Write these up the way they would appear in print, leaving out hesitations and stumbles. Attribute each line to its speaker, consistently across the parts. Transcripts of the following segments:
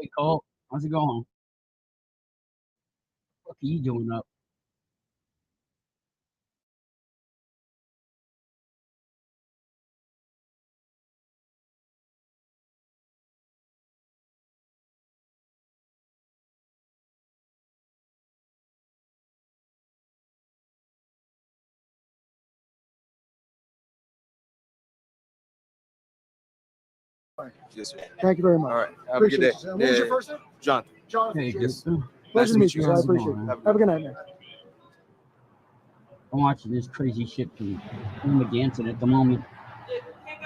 Speaker 1: Hey, Cole. How's it going? What are you doing up?
Speaker 2: Yes, sir.
Speaker 3: Thank you very much.
Speaker 2: All right. Have a good day.
Speaker 3: Appreciate you, sir. What was your first name?
Speaker 2: Jonathan.
Speaker 3: Jonathan.
Speaker 1: Hey,
Speaker 2: Yes.
Speaker 1: good.
Speaker 3: Pleasure to meet you, sir. I
Speaker 1: How's it
Speaker 3: appreciate
Speaker 1: going,
Speaker 3: it.
Speaker 1: man?
Speaker 3: Have a good night, man.
Speaker 1: I'm watching this crazy shit from Amagansett at the moment.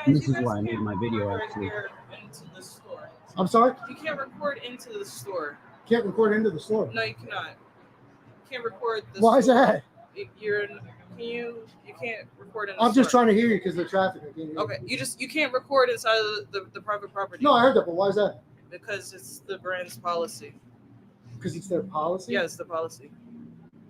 Speaker 1: And this is why I made my video, actually.
Speaker 4: Into the store.
Speaker 3: I'm sorry?
Speaker 4: You can't record into the store.
Speaker 3: Can't record into the store.
Speaker 4: No, you cannot. You can't record the
Speaker 3: Why is
Speaker 4: store.
Speaker 3: that?
Speaker 4: You're you can't record in the
Speaker 3: I'm
Speaker 4: store.
Speaker 3: just trying to hear you because of the traffic. I can't hear
Speaker 4: Okay, you can't record inside of the private property.
Speaker 3: No, I heard that, but why is that?
Speaker 4: Because it's the brand's policy.
Speaker 3: Because it's their policy?
Speaker 4: Yeah, it's the policy.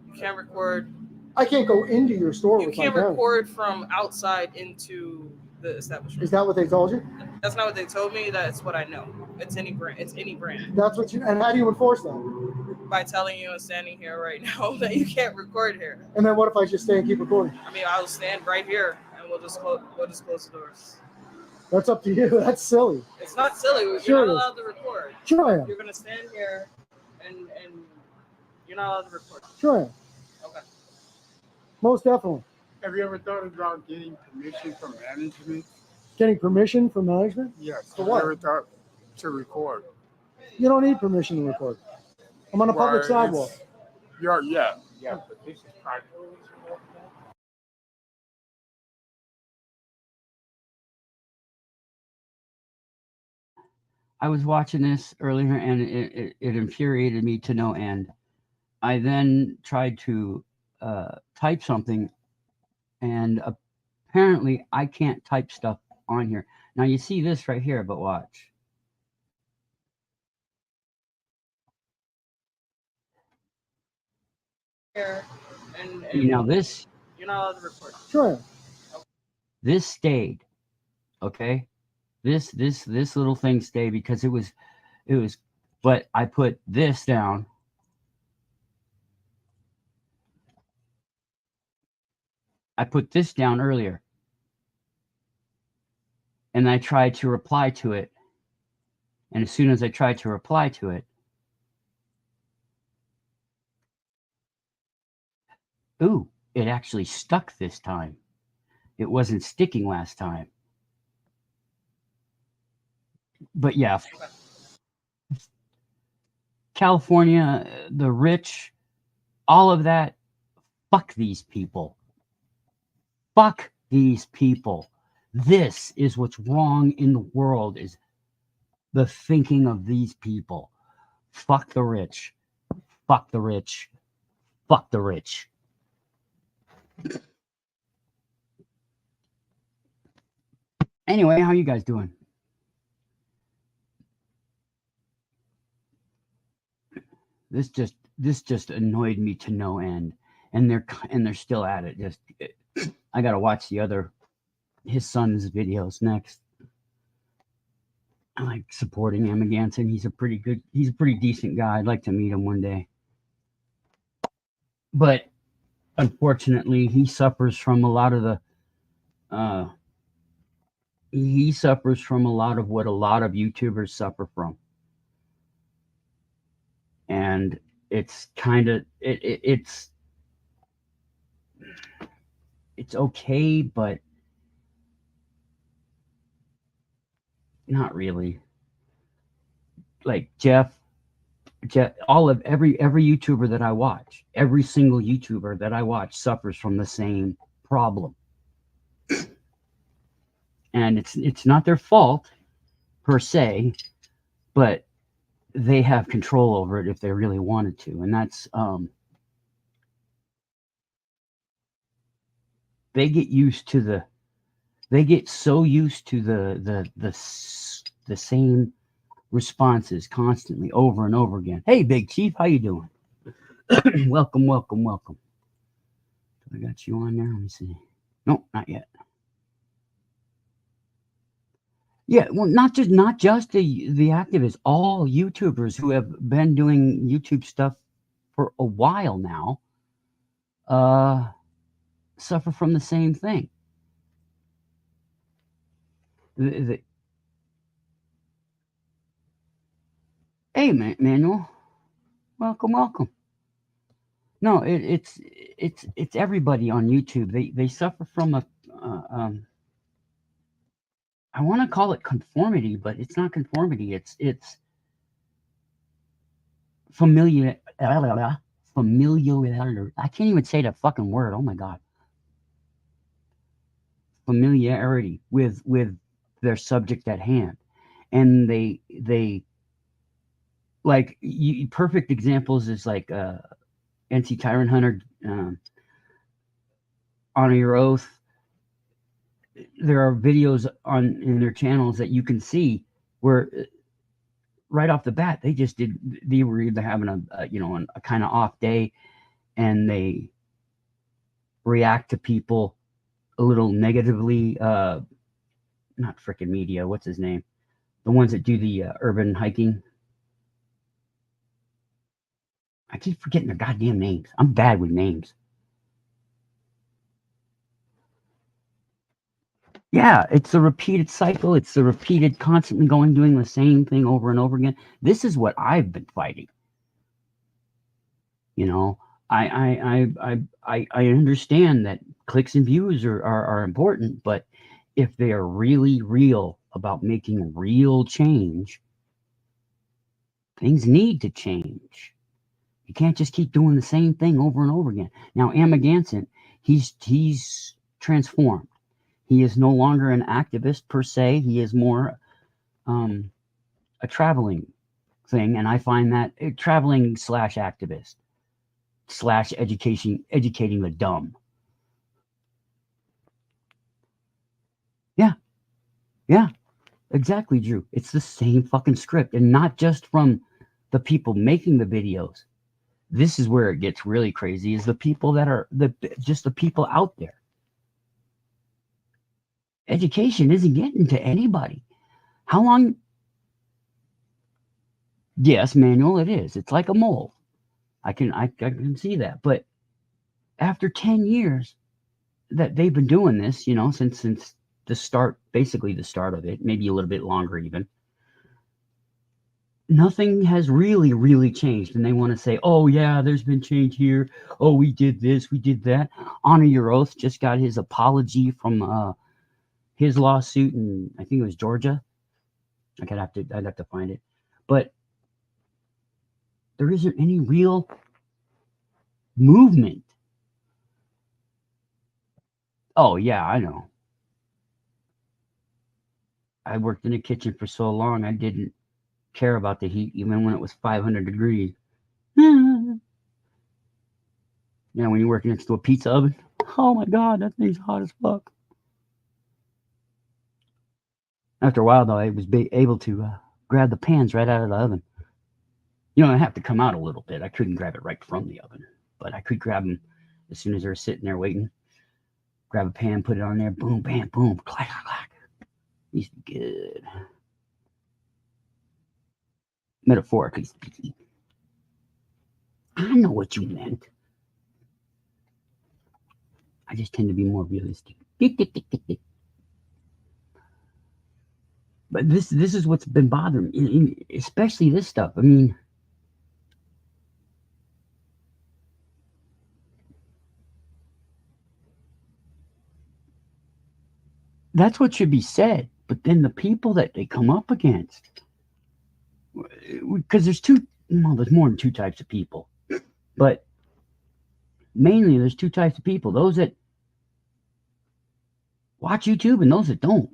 Speaker 4: You can't record.
Speaker 3: I can't go into your store
Speaker 4: You
Speaker 3: with
Speaker 4: can't
Speaker 3: my camera.
Speaker 4: record from outside into the establishment.
Speaker 3: Is that what they told you?
Speaker 4: That's not what they told me. That's what I know. It's any brand. It's any brand.
Speaker 3: That's what you. And how do you enforce that?
Speaker 4: By telling you and standing here right now that you can't record here.
Speaker 3: And then what if I just stay and keep recording?
Speaker 4: I mean, I'll stand right here and we'll just close the doors.
Speaker 3: That's up to you. That's silly.
Speaker 4: It's not silly. You're
Speaker 3: Sure
Speaker 4: not
Speaker 3: it is.
Speaker 4: allowed to record.
Speaker 3: Sure I am.
Speaker 4: You're gonna stand here and you're not allowed to record.
Speaker 3: Sure I am.
Speaker 4: Okay.
Speaker 3: Most definitely.
Speaker 5: Have you ever thought about getting permission from management?
Speaker 3: Getting permission from management?
Speaker 5: Yes.
Speaker 3: For
Speaker 5: Have
Speaker 3: what?
Speaker 5: you ever thought to record?
Speaker 3: You don't need permission to record. I'm on a public
Speaker 5: Well,
Speaker 3: sidewalk.
Speaker 5: Yeah, but this is private.
Speaker 1: I was watching this earlier, and it infuriated me to no end. I then tried to type something, and apparently I can't type stuff on here. Now you see this right here, but watch.
Speaker 4: Here and
Speaker 1: Now this
Speaker 4: you're not allowed to record.
Speaker 3: Sure I am.
Speaker 1: this stayed, okay? This little thing stayed because it was, but I put this down. I put this down earlier, and I tried to reply to it. And as soon as I tried to reply to it, ooh, it actually stuck this time. It wasn't sticking last time. But yeah, California, the rich, all of that, fuck these people. Fuck these people. This is what's wrong in the world, is the thinking of these people. Fuck the rich. Fuck the rich. Fuck the rich. Anyway, how you guys doing? This just annoyed me to no end, and they're still at it. I gotta watch his son's videos next. I like supporting Amagansett. He's a pretty decent guy. I'd like to meet him one day. But unfortunately, he suffers from a lot of what a lot of YouTubers suffer from. And it's kind of it's okay, but not really. Like Jeff, every YouTuber that I watch, every single YouTuber that I watch suffers from the same problem. And it's not their fault per se, but they have control over it if they really wanted to. And that's they get so used to the same responses constantly over and over again. Hey, Big Chief, how you doing? Welcome. I got you on there. Let me see. Nope, not yet. Yeah, well, not just the activists, all YouTubers who have been doing YouTube stuff for a while now suffer from the same thing. The, hey, Manuel, welcome. No, it's everybody on YouTube. They suffer from a I want to call it conformity, but it's not conformity. It's familiar. Familiar. I can't even say that fucking word. Oh my god. Familiarity with their subject at hand, and they like perfect examples is like NC Tyrant Hunter, Honor Your Oath. There are videos on in their channels that you can see where right off the bat they were either having a kind of off day, and they react to people a little negatively. Not freaking media. What's his name? The ones that do the urban hiking. I keep forgetting their goddamn names. I'm bad with names. Yeah, it's a repeated cycle. It's a repeated, constantly doing the same thing over and over again. This is what I've been fighting. You know, I understand that clicks and views are important, but if they are really real about making real change, things need to change. You can't just keep doing the same thing over and over again. Now, Amagansett, he's transformed. He is no longer an activist per se. He is more a traveling thing, and I find that traveling / activist / educating the dumb. Yeah, exactly, Drew. It's the same fucking script, and not just from the people making the videos. This is where it gets really crazy, is the people that are just the people out there. Education isn't getting to anybody. How long? Yes, Manuel, it is. It's like a mole. I can see that. But after 10 years that they've been doing this, since the start, basically the start of it, maybe a little bit longer even, nothing has really, really changed. And they want to say, oh, yeah, there's been change here. Oh, we did this, we did that. Honor Your Oath just got his apology from his lawsuit in, I think it was Georgia. I'd have to find it. But there isn't any real movement. Oh, yeah, I know. I worked in a kitchen for so long, I didn't care about the heat, even when it was 500 degrees. When you work next to a pizza oven, oh my God, that thing's hot as fuck. After a while, though, I was able to grab the pans right out of the oven. I have to come out a little bit. I couldn't grab it right from the oven, but I could grab them as soon as they were sitting there waiting. Grab a pan, put it on there, boom, bam, boom, clack, clack, clack. Used to be good. Metaphorically speaking. I know what you meant. I just tend to be more realistic. But this is what's been bothering me, especially this stuff. I mean, that's what should be said. But then the people that they come up against, because there's more than two types of people, but mainly there's two types of people: those that watch YouTube and those that don't.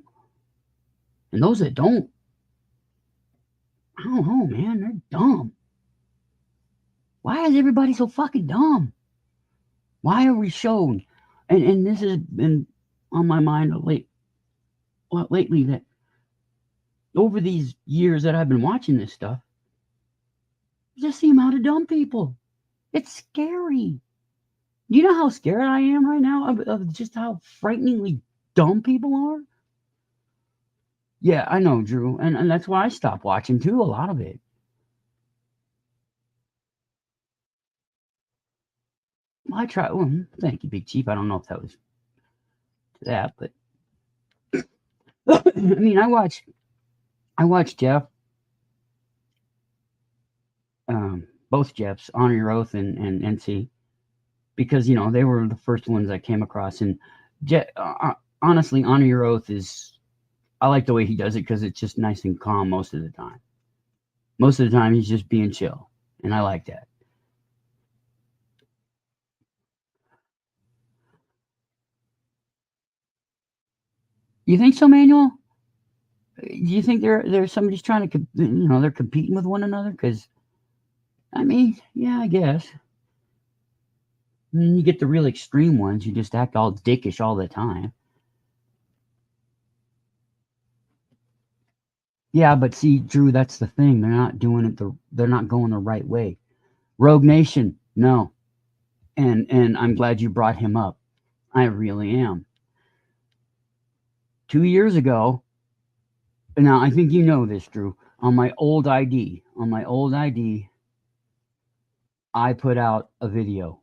Speaker 1: And those that don't, I don't know, man, they're dumb. Why is everybody so fucking dumb? Why are we shown? And this has been on my mind lately, that over these years that I've been watching this stuff, just the amount of dumb people. It's scary. Do you know how scared I am right now of just how frighteningly dumb people are? Yeah, I know, Drew, and that's why I stopped watching too. A lot of it. I try. Well, thank you, Big Chief. I don't know if that was that, but I mean, I watched Jeff, both Jeffs, Honor Your Oath and NC, because they were the first ones I came across. And honestly, Honor Your Oath is, I like the way he does it because it's just nice and calm most of the time. Most of the time, he's just being chill, and I like that. You think so, Manuel? Do you think there's somebody's trying to, they're competing with one another? Because I mean, yeah, I guess. And then you get the real extreme ones. You just act all dickish all the time. Yeah, but see, Drew, that's the thing. They're not doing it. They're not going the right way. Rogue Nation, no. And I'm glad you brought him up. I really am. 2 years ago, now I think you know this, Drew. On my old ID, I put out a video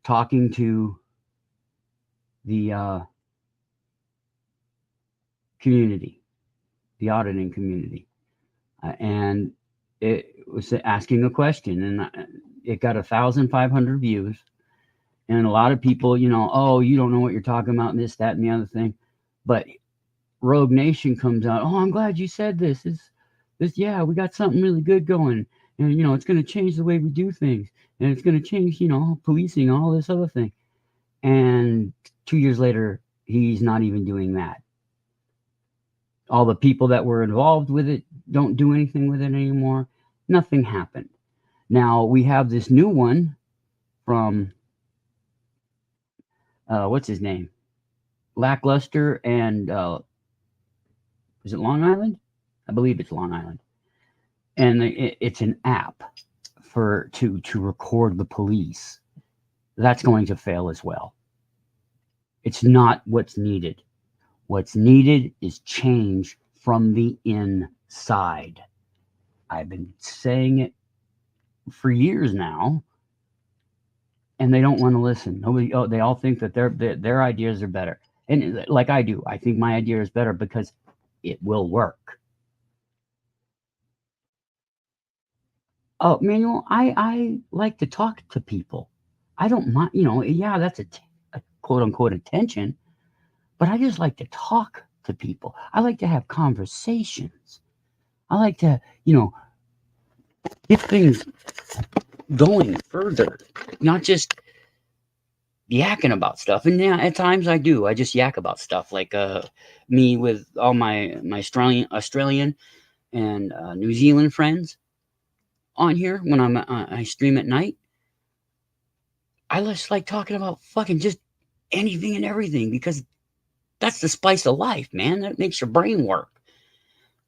Speaker 1: talking to the community, the auditing community, and it was asking a question, and it got 1,500 views, and a lot of people, oh, you don't know what you're talking about, and this, that, and the other thing, but Rogue Nation comes out, oh, I'm glad you said this. This, yeah, we got something really good going, and it's going to change the way we do things, and it's going to change, policing, all this other thing, and 2 years later, he's not even doing that. All the people that were involved with it don't do anything with it anymore. Nothing happened. Now we have this new one from what's his name? Lackluster and is it Long Island? I believe it's Long Island. And it's an app to record the police. That's going to fail as well. It's not what's needed. What's needed is change from the inside. I've been saying it for years now, and they don't want to listen. They all think that their ideas are better. And like I do, I think my idea is better because it will work. Oh, Manuel, I like to talk to people. I don't mind, yeah, that's a quote unquote attention, but I just like to talk to people. I like to have conversations. I like to, get things going further, not just yakking about stuff. And yeah, at times I do. I just yak about stuff, like me with all my Australian and New Zealand friends on here when I stream at night. I just like talking about fucking just anything and everything because that's the spice of life, man. That makes your brain work.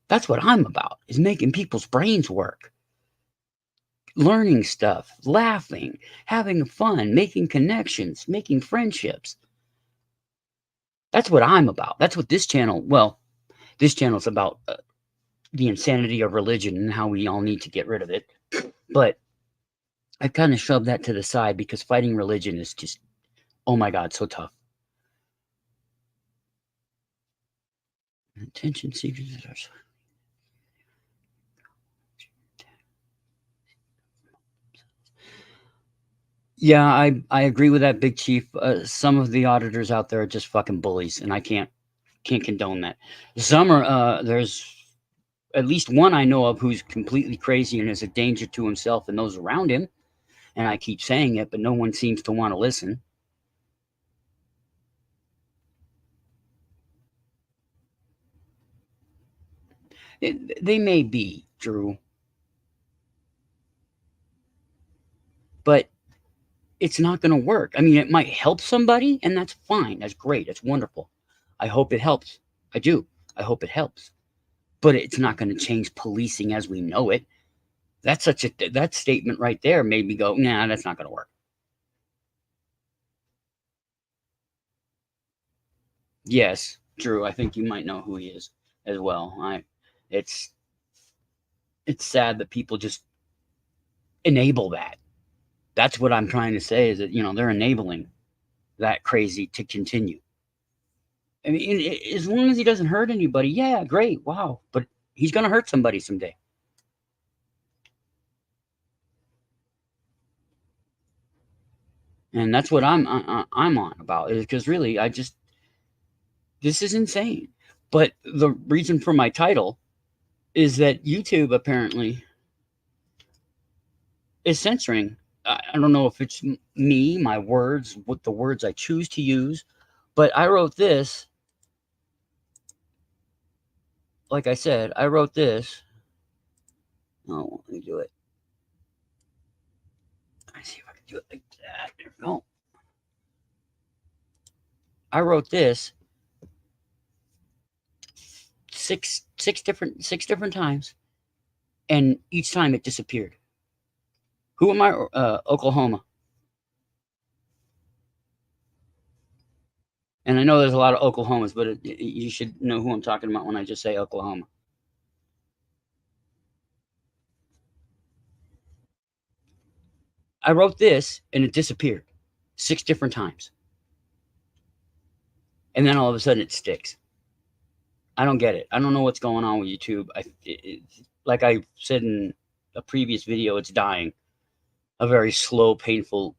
Speaker 1: That's what I'm about, is making people's brains work. Learning stuff, laughing, having fun, making connections, making friendships. That's what I'm about. That's what this channel is about, the insanity of religion and how we all need to get rid of it. But I've kind of shoved that to the side because fighting religion is just, oh my God, so tough. Attention seekers. Yeah, I agree with that, Big Chief. Some of the auditors out there are just fucking bullies, and I can't condone that. Some are, there's at least one I know of who's completely crazy and is a danger to himself and those around him. And I keep saying it, but no one seems to want to listen. They may be, Drew, but it's not going to work. I mean, it might help somebody, and that's fine. That's great. That's wonderful. I hope it helps. I do. I hope it helps. But it's not going to change policing as we know it. That statement right there made me go, nah, that's not going to work. Yes, Drew, I think you might know who he is. as well. It's sad that people just enable that. That's what I'm trying to say, is that, they're enabling that crazy to continue. I mean, as long as he doesn't hurt anybody, yeah, great, wow. But he's going to hurt somebody someday. And that's what I'm on about, is because really, this is insane. But the reason for my title is that YouTube apparently is censoring. I don't know if it's me, my words, what the words I choose to use, but I wrote this. Like I said, I wrote this. Oh, let me do it. Let's see if I can do it like that. There we go. I wrote this six different times, and each time it disappeared. Who am I? Oklahoma. And I know there's a lot of Oklahomas, but you should know who I'm talking about when I just say Oklahoma. I wrote this, and it disappeared 6 different times. And then all of a sudden it sticks. I don't get it. I don't know what's going on with YouTube. Like I said in a previous video, it's dying. A very slow, painful,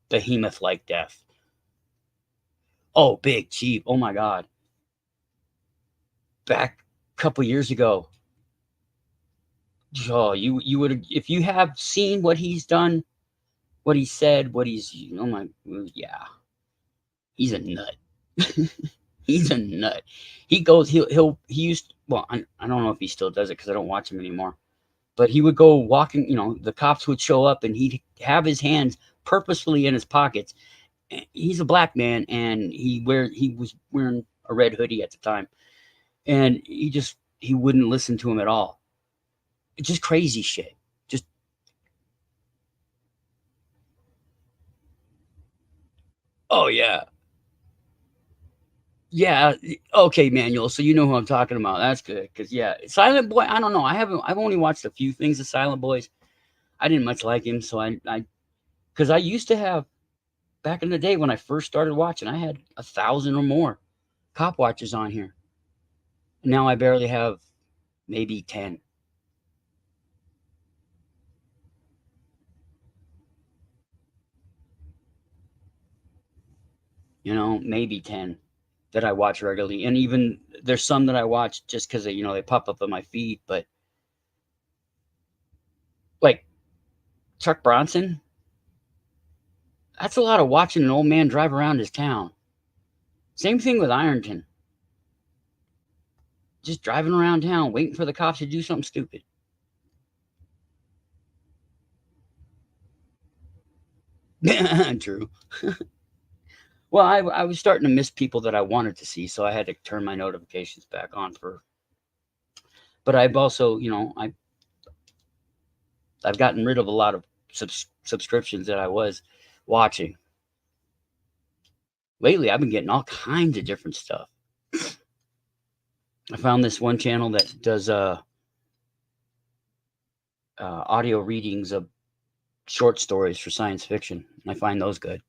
Speaker 1: behemoth-like death. Oh, big, cheap. Oh, my God. Back a couple years ago, oh, you would have, if you have seen what he's done, what he said, oh my, yeah, he's a nut. He's a nut. He goes, he used, well, I don't know if he still does it because I don't watch him anymore, but he would go walking, the cops would show up and he'd have his hands purposefully in his pockets. He's a black man, and he was wearing a red hoodie at the time, and he wouldn't listen to him at all. It's just crazy shit. Just, oh yeah. Yeah, okay, Manuel. So you know who I'm talking about. That's good. Cause yeah, Silent Boy. I don't know. I've only watched a few things of Silent Boys. I didn't much like him, so because I used to have, back in the day when I first started watching, I had 1,000 or more cop watchers on here. Now I barely have maybe 10. Maybe 10 that I watch regularly, and even there's some that I watch just because they pop up on my feed. But like Chuck Bronson, that's a lot of watching an old man drive around his town. Same thing with Ironton. Just driving around town, waiting for the cops to do something stupid. True. Well, I was starting to miss people that I wanted to see, so I had to turn my notifications back on for. But I've also, I've gotten rid of a lot of subscriptions that I was watching. Lately, I've been getting all kinds of different stuff. I found this one channel that does audio readings of short stories for science fiction. I find those good.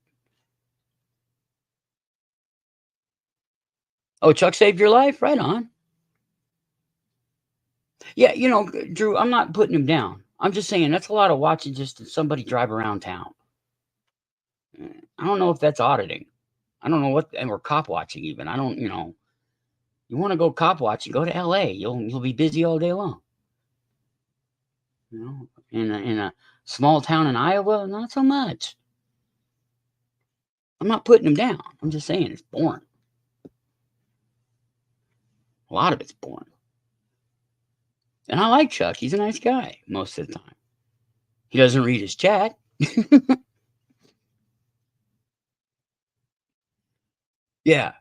Speaker 1: Oh, Chuck saved your life? Right on. Yeah, Drew, I'm not putting him down. I'm just saying that's a lot of watching just somebody drive around town. I don't know if that's auditing. I don't know what, and we're cop watching even. I don't, you want to go cop watching, go to LA. You'll be busy all day long. In a small town in Iowa, not so much. I'm not putting him down. I'm just saying it's boring. A lot of it's boring. And I like Chuck. He's a nice guy most of the time. He doesn't read his chat. Yeah.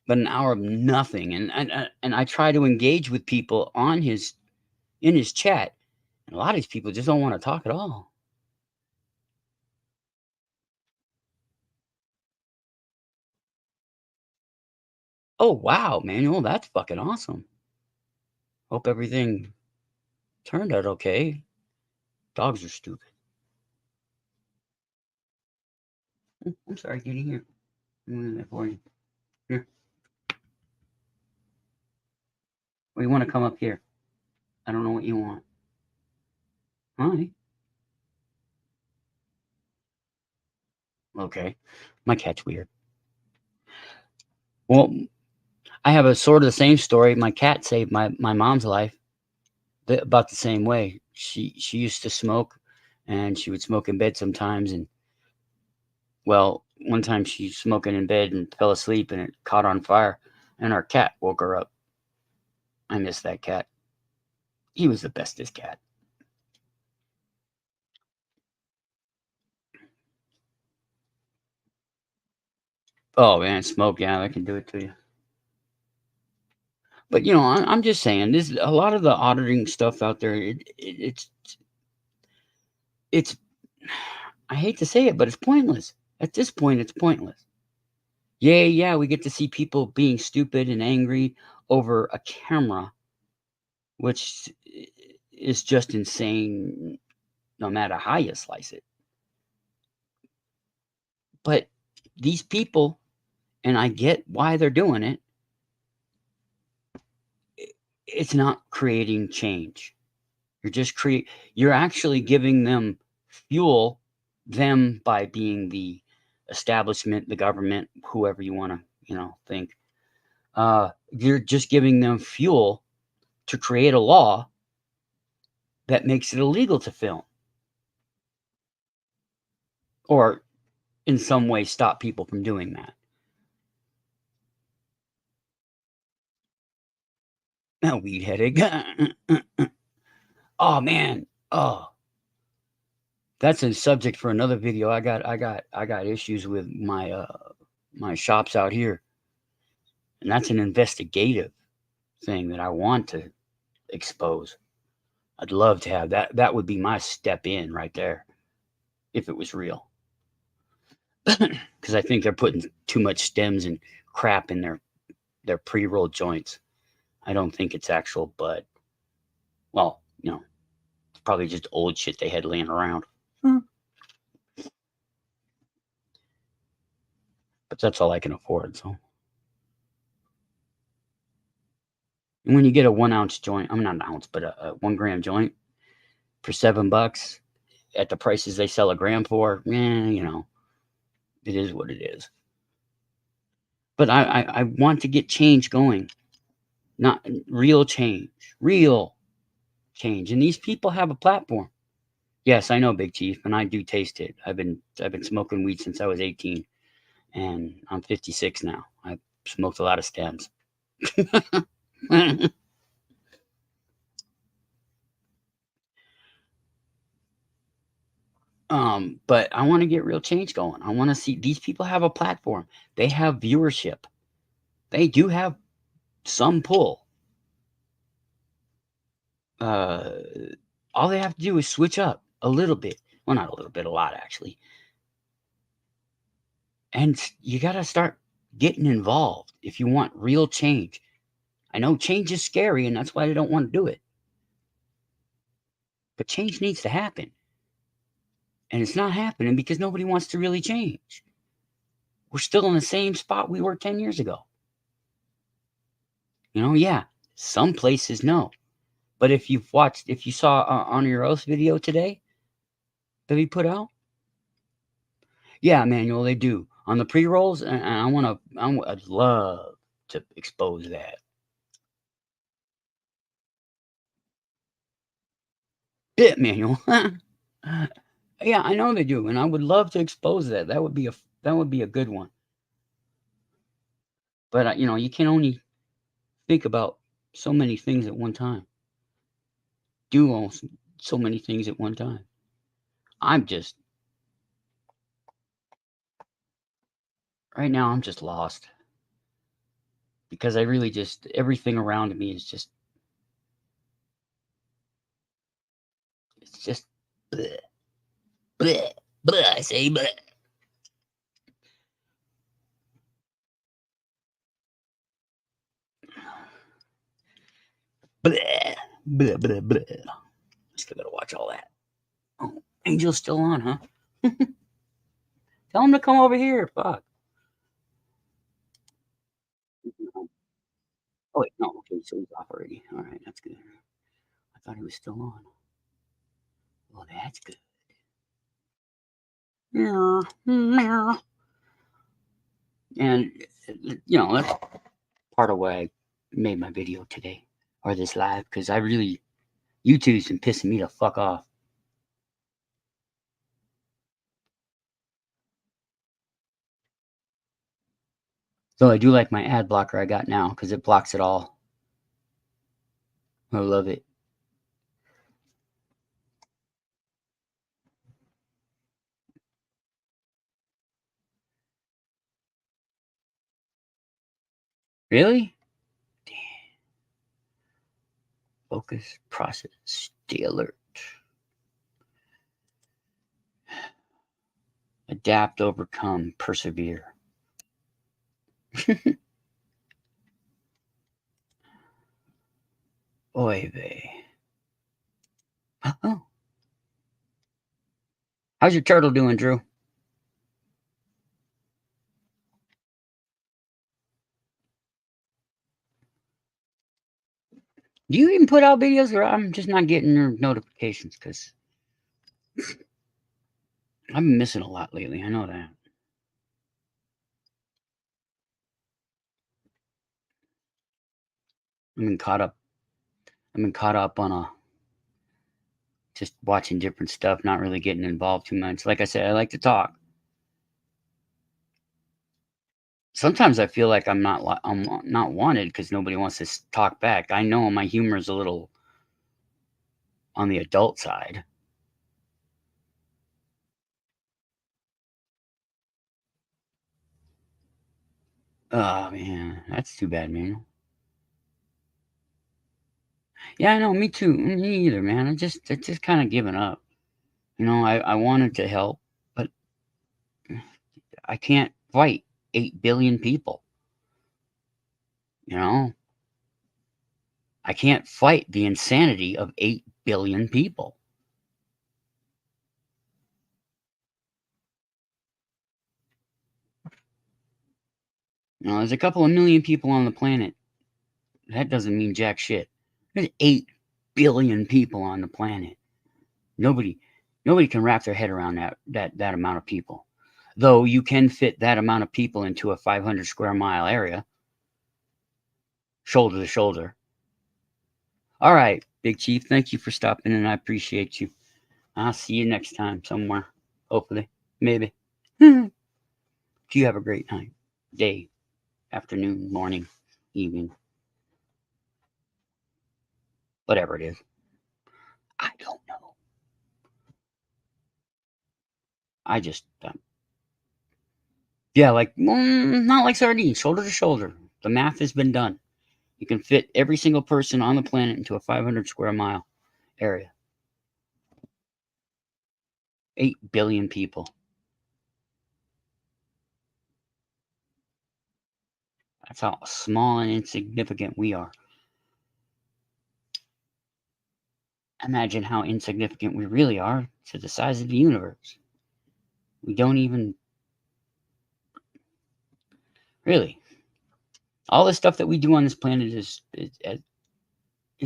Speaker 1: But an hour of nothing. And I try to engage with people in his chat. And a lot of these people just don't want to talk at all. Oh, wow, Manuel, that's fucking awesome. Hope everything turned out okay. Dogs are stupid. I'm sorry, kitty. Here. I'm doing that for you. Here. Or you want to come up here? I don't know what you want. Hi. Okay. My cat's weird. Well, I have a sort of the same story. My cat saved my mom's life about the same way. She used to smoke, and she would smoke in bed sometimes. And well, one time she was smoking in bed and fell asleep, and it caught on fire, and our cat woke her up. I miss that cat. He was the bestest cat. Oh man, smoke, yeah, that can do it to you. But I'm just saying, this a lot of the auditing stuff out there. It's I hate to say it, but it's pointless. At this point, it's pointless. Yeah, we get to see people being stupid and angry over a camera, which is just insane, no matter how you slice it. But these people, and I get why they're doing it. It's not creating change. You're actually giving them fuel, them by being the establishment, the government, whoever you want to, think. You're just giving them fuel to create a law that makes it illegal to film, or in some way stop people from doing that. Now, weed headache. Oh man. Oh, that's a subject for another video. I got issues with my shops out here, and that's an investigative thing that I want to expose. I'd love to have that. That would be my step in right there, if it was real. Because I think they're putting too much stems and crap in their pre-rolled joints. I don't think it's actual bud. Well, it's probably just old shit they had laying around. But that's all I can afford. So, and when you get a 1 ounce joint, I'm not an ounce, but a 1 gram joint for $7 at the prices they sell a gram for, it is what it is. But I want to get change going, not real change, and these people have a platform. Yes, I know, Big Chief, and I do taste it. I've been smoking weed since I was 18, and I'm 56 now. I've smoked a lot of stems. But I want to get real change going. I want to see these people have a platform. They have viewership. They do have some pull. All they have to do is switch up a little bit. Well, not a little bit, a lot actually. And you got to start getting involved if you want real change. I know change is scary, and that's why they don't want to do it. But change needs to happen. And it's not happening because nobody wants to really change. We're still in the same spot we were 10 years ago. Yeah, some places no. But if you saw On Your Oath video today that he put out, yeah, Emmanuel, they do on the pre-rolls, and I'd love to expose that. Bit manual. Yeah, I know they do, and I would love to expose that. That would be a good one. But you can only think about so many things at one time. Do so many things at one time. I'm just right now. I'm just lost because I really just everything around me is just it's just bleh, bleh, bleh. I say bleh. Bleh. Blah, blah, blah. Still gotta watch all that. Oh, Angel's still on, huh? Tell him to come over here. Fuck. Oh, wait, no. Okay, so he's off already. All right, that's good. I thought he was still on. Well, that's good. Yeah. And, you know, that's part of why I made my video today, or this live, because I really, YouTube's been pissing me the fuck off. So I do like my ad blocker I got now, because it blocks it all. I love it. Really? Damn. Focus, process, stay alert. Adapt, overcome, persevere. Oy vey. Oh. How's your turtle doing, Drew? Do you even put out videos, or I'm just not getting your notifications? Because I've been missing a lot lately. I know that. I've been caught up on just watching different stuff, not really getting involved too much. Like I said, I like to talk. Sometimes I feel like I'm not wanted because nobody wants to talk back. I know my humor is a little on the adult side. Oh man, that's too bad, man. Yeah, I know. Me too. Me either, man. I just kind of given up. You know, I wanted to help, but I can't fight 8 billion people. You know, I can't fight the insanity of 8 billion people. You know, there's a couple of million people on the planet. That doesn't mean jack shit. There's 8 billion people on the planet. Nobody can wrap their head around that amount of people. Though you can fit that amount of people into a 500 square mile area, shoulder to shoulder. All right, Big Chief, thank you for stopping in. I appreciate you. I'll see you next time somewhere. Hopefully. Maybe. You have a great night, day, afternoon, morning, evening. Whatever it is. I don't know. I just, yeah, like, not like sardines, shoulder to shoulder. The math has been done. You can fit every single person on the planet into a 500 square mile area. 8 billion people. That's how small and insignificant we are. Imagine how insignificant we really are to the size of the universe. We don't even really. All the stuff that we do on this planet is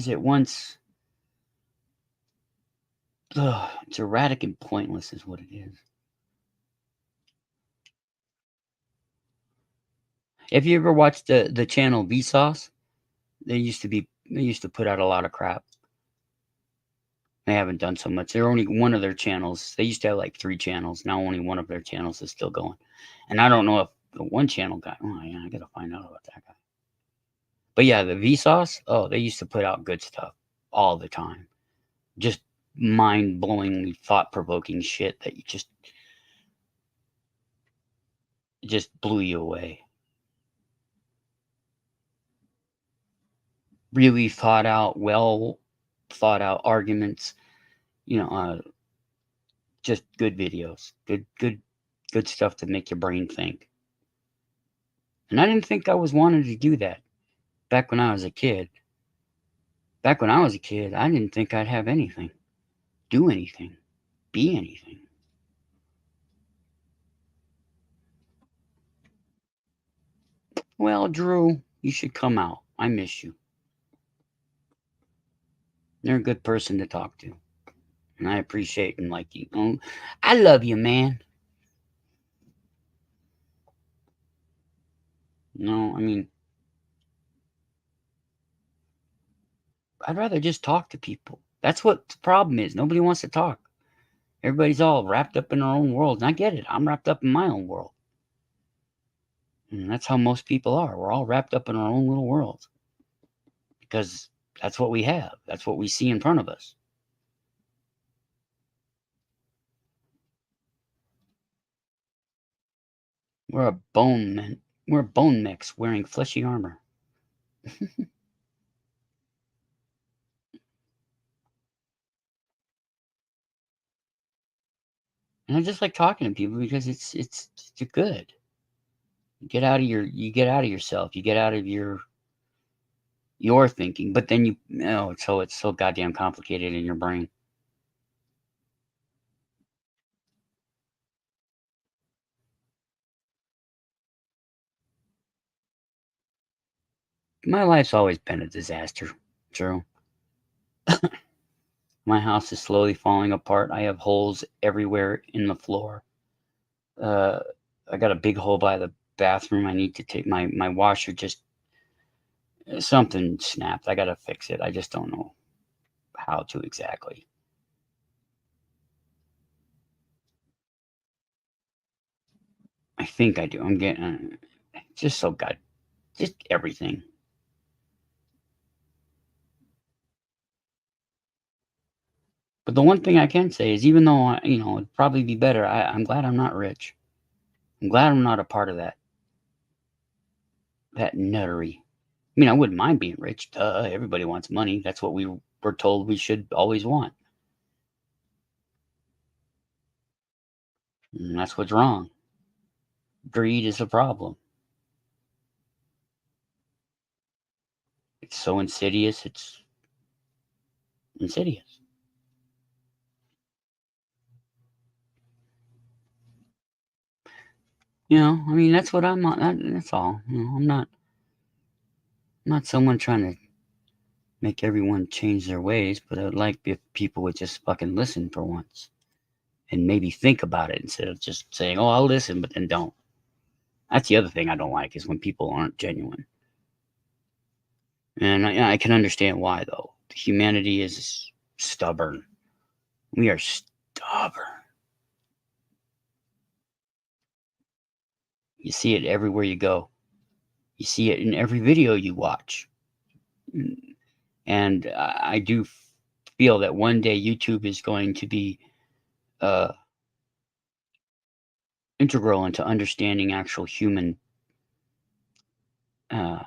Speaker 1: at once it's erratic and pointless, is what it is. Have you ever watched the channel Vsauce? They used to put out a lot of crap. They haven't done so much. They're only one of their channels. They used to have like 3 channels. Now only one of their channels is still going. And I don't know if the one channel guy. Oh yeah, I gotta find out about that guy. But yeah, the Vsauce. Oh, they used to put out good stuff all the time. Just mind-blowingly thought-provoking shit that you just blew you away. Really thought out, well thought out arguments. You know, just good videos, good stuff to make your brain think. And I didn't think I was wanting to do that back when I was a kid. Back when I was a kid, I didn't think I'd have anything, do anything, be anything. Well, Drew, you should come out. I miss you. You're a good person to talk to. And I appreciate and like you. I love you, man. No, I mean, I'd rather just talk to people. That's what the problem is. Nobody wants to talk. Everybody's all wrapped up in their own world. And I get it. I'm wrapped up in my own world. And that's how most people are. We're all wrapped up in our own little worlds. Because that's what we have. That's what we see in front of us. We're a bone mix wearing fleshy armor. And I just like talking to people because it's good. You get out of yourself. You get out of your thinking, but then it's so goddamn complicated in your brain. My life's always been a disaster, Drew. My house is slowly falling apart. I have holes everywhere in the floor. Uh, I got a big hole by the bathroom. I need to take my washer. Just something snapped. I gotta fix it. I just don't know how to exactly. I think I do. I'm getting just so god, just everything. But the one thing I can say is, even though it'd probably be better, I'm glad I'm not rich. I'm glad I'm not a part of that nuttery. I mean, I wouldn't mind being rich. Duh, everybody wants money. That's what we were told we should always want. And that's what's wrong. Greed is a problem. It's so insidious. It's insidious. I mean, that's what I'm on. That's all. I'm not someone trying to make everyone change their ways, but I'd like if people would just fucking listen for once and maybe think about it instead of just saying, "Oh, I'll listen," but then don't. That's the other thing I don't like is when people aren't genuine. And I can understand why, though. Humanity is stubborn. We are stubborn. You see it everywhere you go. You see it in every video you watch. And I do feel that one day YouTube is going to be uh, integral into understanding actual human uh,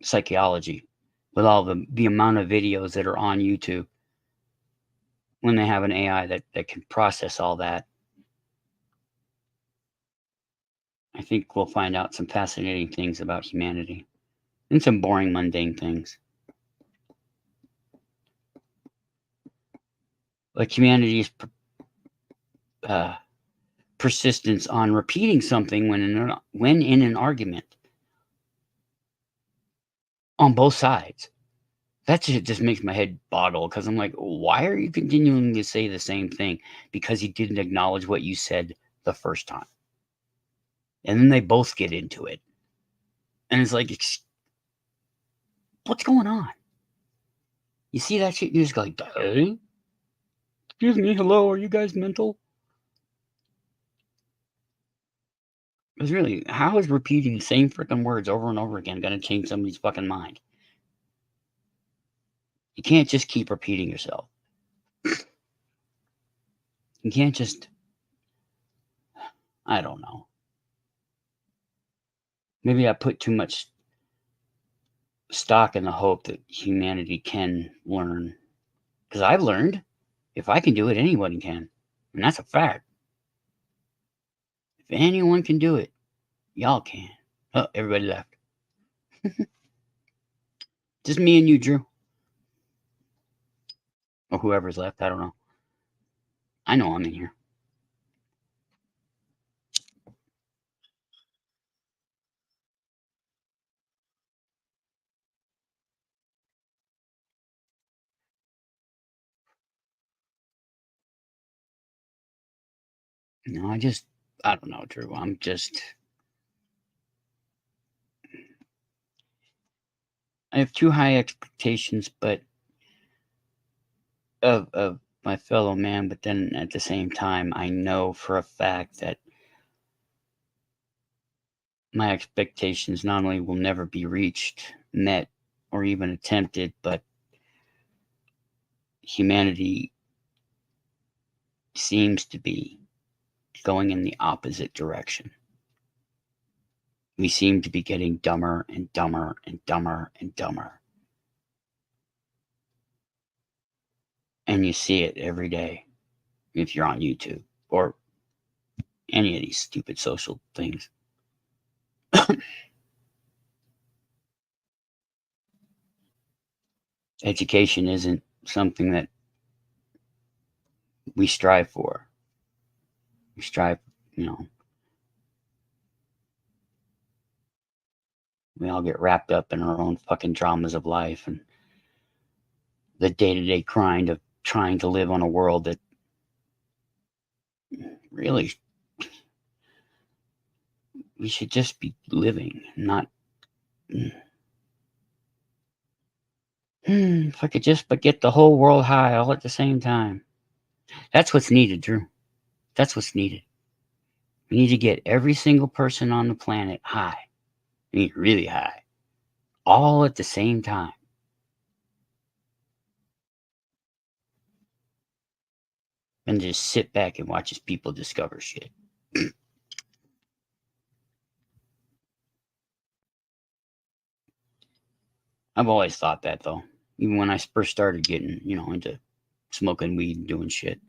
Speaker 1: psychology with all the amount of videos that are on YouTube. When they have an AI that can process all that, I think we'll find out some fascinating things about humanity and some boring, mundane things. Like humanity's persistence on repeating something when in an argument on both sides. That shit just makes my head boggle because I'm like, why are you continuing to say the same thing? Because he didn't acknowledge what you said the first time. And then they both get into it. And it's like, what's going on? You see that shit? You just go like, hey? Excuse me, hello, are you guys mental? Because really, how is repeating the same freaking words over and over again going to change somebody's fucking mind? You can't just keep repeating yourself. You can't just, I don't know. Maybe I put too much stock in the hope that humanity can learn. Because I've learned if I can do it, anyone can. And that's a fact. If anyone can do it, y'all can. Oh, everybody left. Just me and you, Drew. or whoever's left. I don't know. I know I'm in here. No, I don't know, Drew. I have too high expectations, but of my fellow man, but then at the same time, I know for a fact that my expectations not only will never be reached, met, or even attempted, but humanity seems to be going in the opposite direction. We seem to be getting dumber and dumber and dumber and dumber. And you see it every day if you're on YouTube or any of these stupid social things. Education isn't something that we strive for. We strive, you know, we all get wrapped up in our own fucking dramas of life and the day-to-day grind of trying to live on a world that really we should just be living, not if I could just but get the whole world high all at the same time. That's what's needed, Drew. That's what's needed. We need to get every single person on the planet high. I mean, really high. All at the same time. And just sit back and watch as people discover shit. I've always thought that, though. Even when I first started getting, into smoking weed and doing shit.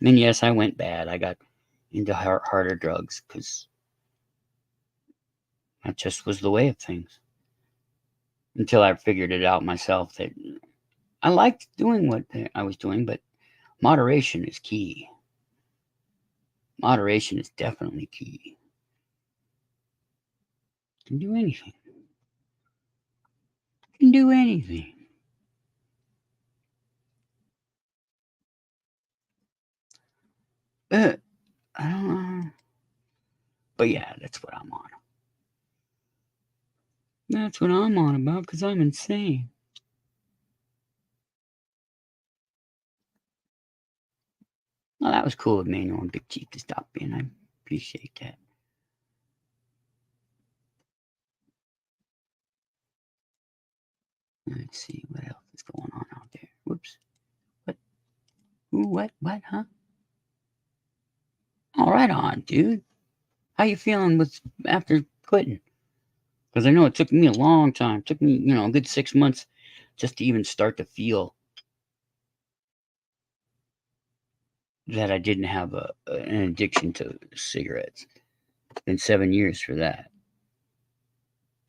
Speaker 1: And yes, I went bad. I got into harder drugs because that just was the way of things. Until I figured it out myself that I liked doing what I was doing, but moderation is key. Moderation is definitely key. You can do anything. You can do anything. I don't know. But yeah, that's what I'm on. That's what I'm on about because I'm insane. Well, that was cool of Manuel and Big Chief to stop in. I appreciate that. Let's see what else is going on out there. Whoops. What? Ooh, what, huh? All right on, dude. How you feeling with after quitting? Because I know it took me a long time. It took me, a good 6 months just to even start to feel that I didn't have an addiction to cigarettes. It's been 7 years for that.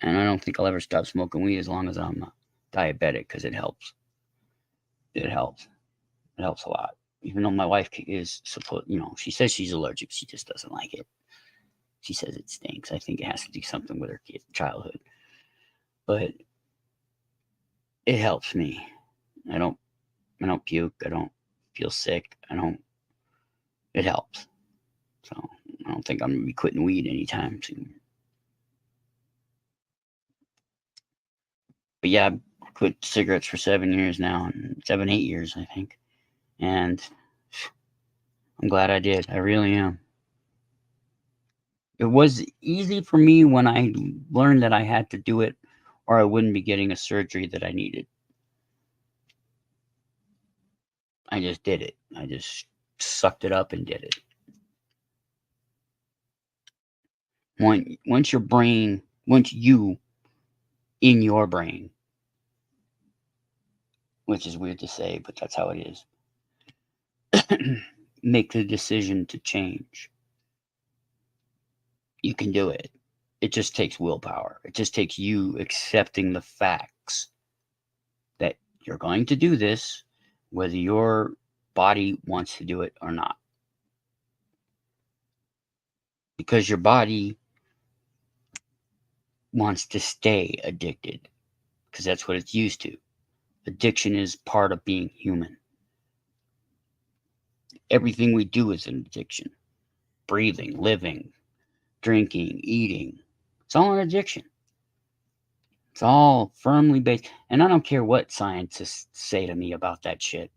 Speaker 1: And I don't think I'll ever stop smoking weed as long as I'm diabetic because it helps. It helps. It helps a lot. Even though my wife is she says she's allergic. She just doesn't like it. She says it stinks. I think it has to do something with her childhood. But it helps me. I don't puke. I don't feel sick. It helps. So I don't think I'm going to be quitting weed anytime soon. But yeah, I quit cigarettes for 7 years now, and 7, 8 years, I think. And I'm glad I did. I really am. It was easy for me when I learned that I had to do it or I wouldn't be getting a surgery that I needed. I just did it. I just sucked it up and did it. Once you in your brain, which is weird to say, but that's how it is, make the decision to change, you can do it. It just takes willpower. It just takes you accepting the facts that You're going to do this whether your body wants to do it or not. Because your body wants to stay addicted. Because that's what it's used to. Addiction is part of being human. Everything we do is an addiction. Breathing, living, drinking, eating. It's all an addiction. It's all firmly based. And I don't care what scientists say to me about that shit.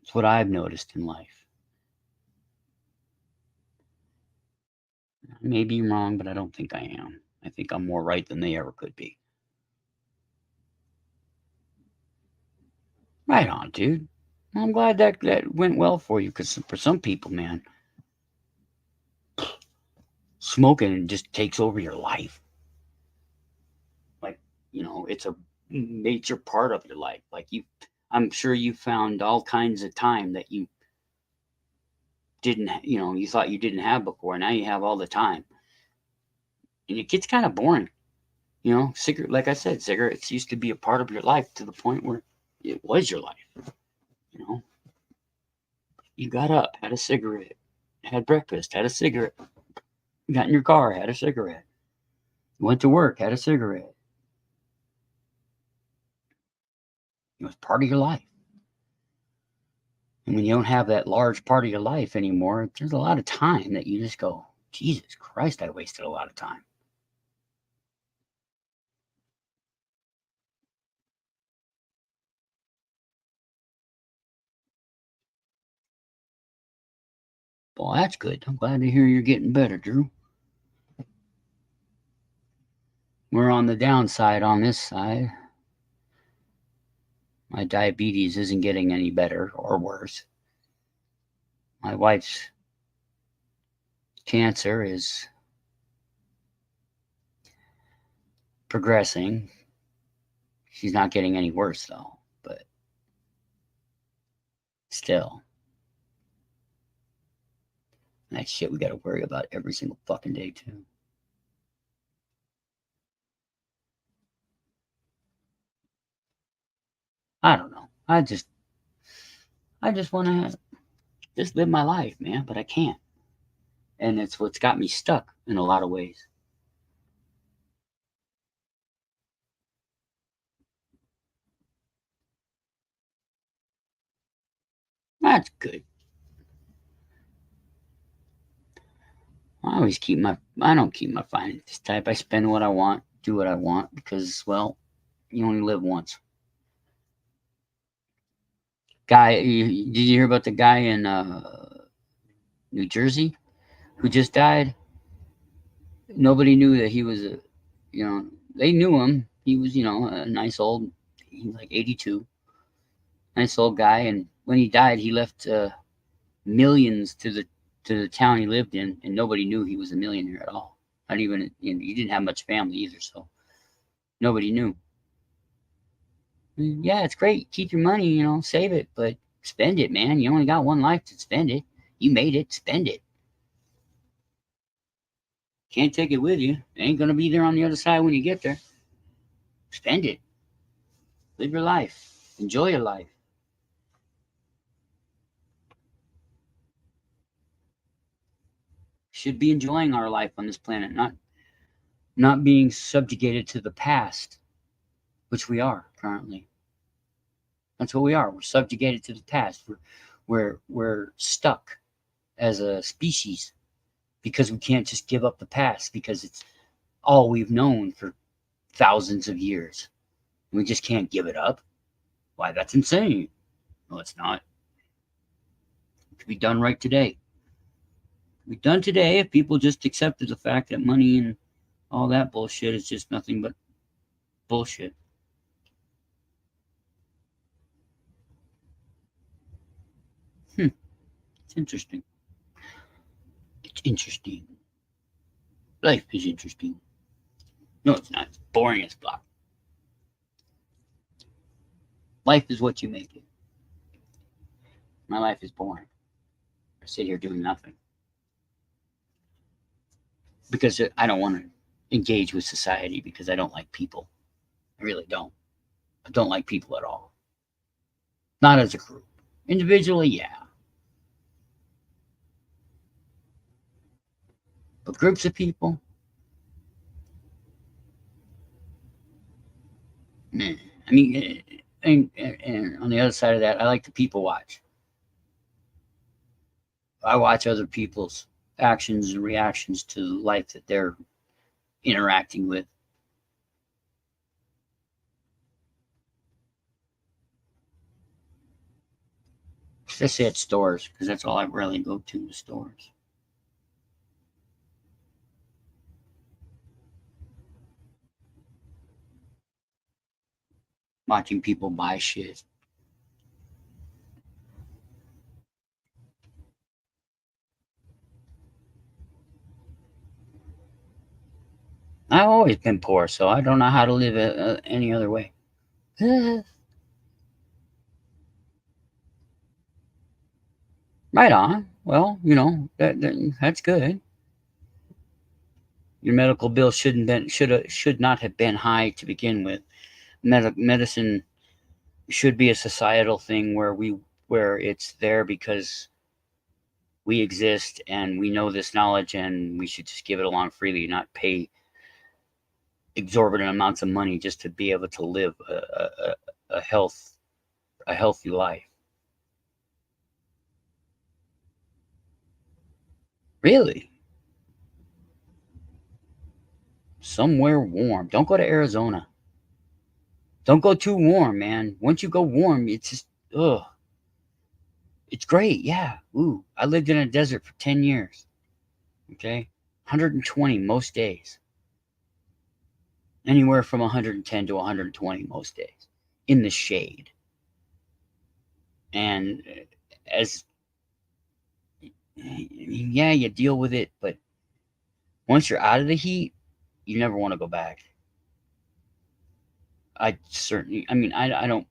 Speaker 1: It's what I've noticed in life. I may be wrong, but I don't think I am. I think I'm more right than they ever could be. Right on, dude. I'm glad that went well for you, because for some people, man, smoking just takes over your life. Like, it's a major part of your life. Like, I'm sure you found all kinds of time that you didn't, you thought you didn't have before. Now you have all the time. And it gets kind of boring. Like I said, cigarettes used to be a part of your life to the point where it was your life. You got up, had a cigarette, had breakfast, had a cigarette. You got in your car, had a cigarette. You went to work, had a cigarette. It was part of your life. And when you don't have that large part of your life anymore, there's a lot of time that you just go, Jesus Christ, I wasted a lot of time. Well, that's good. I'm glad to hear you're getting better, Drew. We're on the downside on this side. My diabetes isn't getting any better or worse. My wife's cancer is progressing. She's not getting any worse, though, but still. That shit we got to worry about every single fucking day, too. I don't know. I just want to just live my life, man, but I can't. And it's what's got me stuck in a lot of ways. That's good. I don't keep my finances tight. I spend what I want, do what I want, because, well, you only live once. Did you hear about the guy in New Jersey who just died? Nobody knew that he was they knew him. He was, a nice old, he was like 82, nice old guy. And when he died, he left millions to the town he lived in, and nobody knew he was a millionaire at all. Not even, he didn't have much family either, so nobody knew. Yeah, it's great. Keep your money, save it, but spend it, man. You only got one life to spend it. You made it, spend it. Can't take it with you. It ain't gonna be there on the other side when you get there. Spend it. Live your life. Enjoy your life. Should be enjoying our life on this planet, not being subjugated to the past, which we are currently. That's what we are. We're subjugated to the past. We're stuck as a species because we can't just give up the past because it's all we've known for thousands of years. We just can't give it up. Why, that's insane. No, it's not. It could be done right today. It could be done today if people just accepted the fact that money and all that bullshit is just nothing but bullshit. It's interesting. It's interesting. Life is interesting. No, it's not. It's boring as fuck. Life is what you make it. My life is boring. I sit here doing nothing. Because I don't want to engage with society because I don't like people. I really don't. I don't like people at all. Not as a group. Individually, yeah. But groups of people, meh. I mean, and on the other side of that, I like to people watch. I watch other people's actions and reactions to life that they're interacting with. Especially at stores, because that's all I really go to, the stores. Watching people buy shit. I've always been poor, so I don't know how to live any other way. Right on. Well, that's good. Your medical bill should not have been high to begin with. Medicine should be a societal thing where it's there because we exist and we know this knowledge and we should just give it along freely, not pay exorbitant amounts of money just to be able to live a healthy life. Really? Somewhere warm. Don't go to Arizona. Don't go too warm, man. Once you go warm, it's just ugh. It's great, yeah. Ooh, I lived in a desert for 10 years. Okay? 120 most days. Anywhere from 110 to 120 most days in the shade. And as yeah, you deal with it, but once you're out of the heat, you never want to go back. I don't,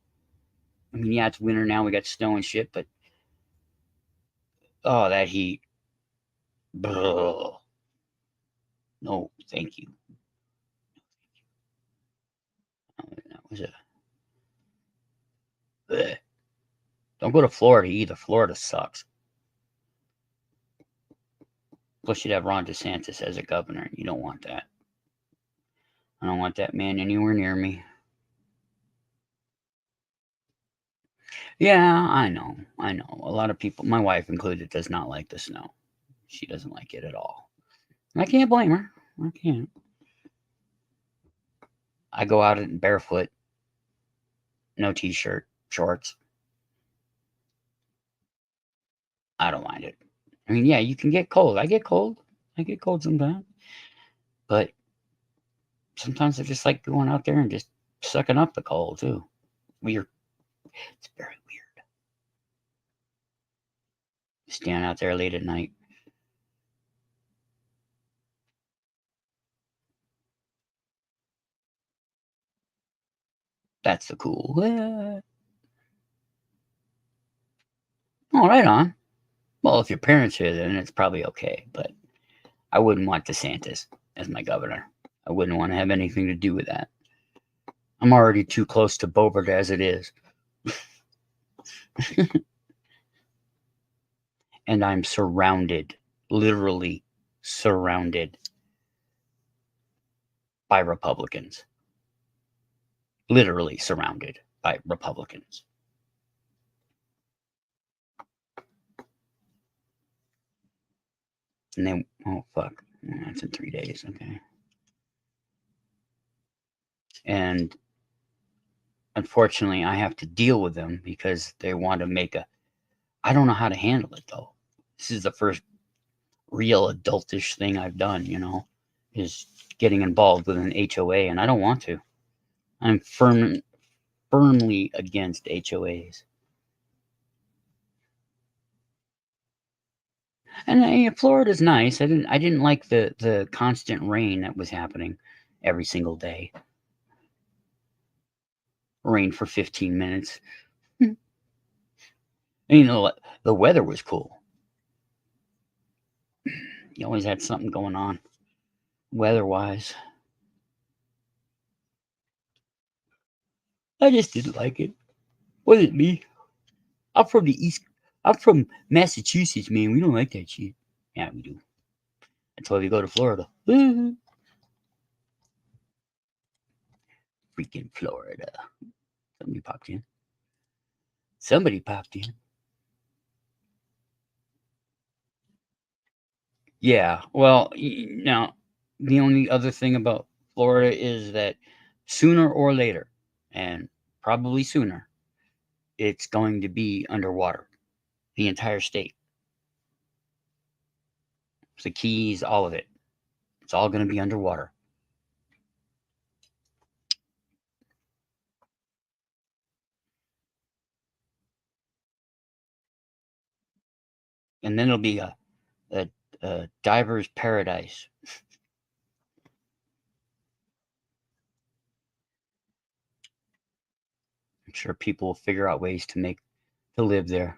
Speaker 1: yeah, it's winter now, we got snow and shit, but oh, that heat. Ugh. No, thank you. That was a. Ugh. Don't go to Florida either. Florida sucks. Plus, you'd have Ron DeSantis as a governor. You don't want that. I don't want that man anywhere near me. Yeah, I know. I know. A lot of people, my wife included, does not like the snow. She doesn't like it at all. I can't blame her. I can't. I go out in barefoot, no t-shirt, shorts. I don't mind it. I mean, yeah, you can get cold. I get cold. I get cold sometimes. But sometimes I just like going out there and just sucking up the cold too. Weird. It's very weird. Stand out there late at night. That's the cool. All right, on. Well, if your parents are, then it's probably okay. But I wouldn't want DeSantis as my governor. I wouldn't want to have anything to do with that. I'm already too close to Bobert as it is. And I'm surrounded, literally surrounded by Republicans. Literally surrounded by Republicans. And then, oh, fuck. That's in 3 days, okay. And unfortunately, I have to deal with them because they want to make I don't know how to handle it, though. This is the first real adultish thing I've done, is getting involved with an HOA, and I don't want to. I'm firmly against HOAs. And Florida's nice. I didn't like the constant rain that was happening every single day. Rain for 15 minutes. And, the weather was cool. You always had something going on weather-wise. I just didn't like it. Wasn't me. I'm from the East. I'm from Massachusetts, man. We don't like that shit. Yeah, we do. That's why we go to Florida. Freaking Florida. Somebody popped in. Somebody popped in. Yeah. Well, now the only other thing about Florida is that sooner or later, and probably sooner, it's going to be underwater. The entire state. The Keys, all of it. It's all going to be underwater. And then it'll be a diver's paradise. I'm sure people will figure out ways to live there.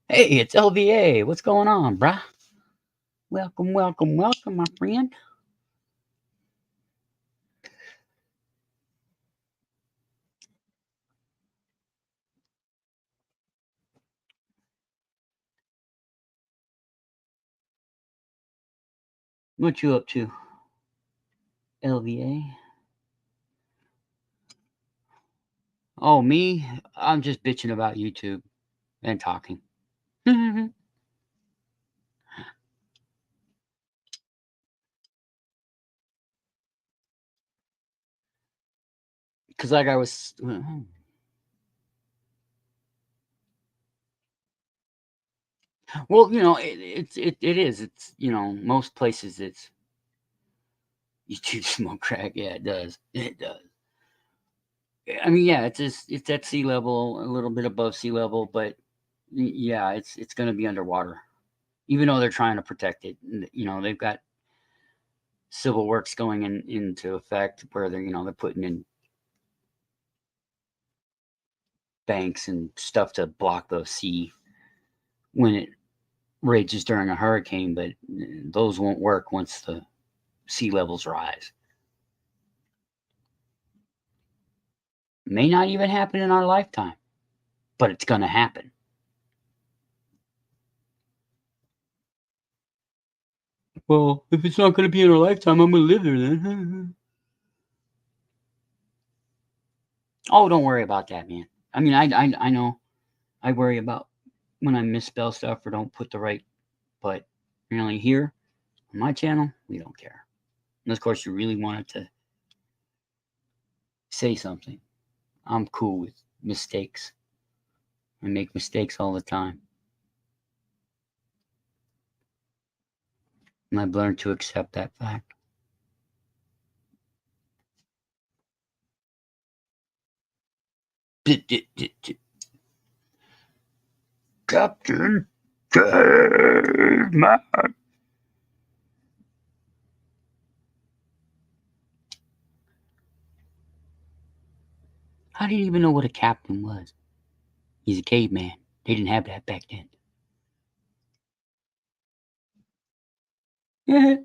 Speaker 1: Hey, it's LVA. What's going on, brah? Welcome, welcome, welcome, my friend. What you up to, LVA? Oh, me? I'm just bitching about YouTube and talking. Because like I was... Well, it is. It's, most places it's YouTube smoke crack. Yeah, it does. It does. I mean, yeah, it's at sea level, a little bit above sea level, but yeah, it's going to be underwater. Even though they're trying to protect it, they've got civil works going into effect where they're putting in banks and stuff to block the sea when it rages during a hurricane, but those won't work once the sea levels rise. May not even happen in our lifetime, but it's going to happen. Well, if it's not going to be in our lifetime, I'm going to live there then. Oh, don't worry about that, man. I mean, I know. I worry about when I misspell stuff or don't put the right, but really here on my channel, we don't care. And of course, you really wanted to say something. I'm cool with mistakes. I make mistakes all the time. And I've learned to accept that fact. Captain Caveman. I didn't even know what a captain was. He's a caveman. They didn't have that back then. Yeah.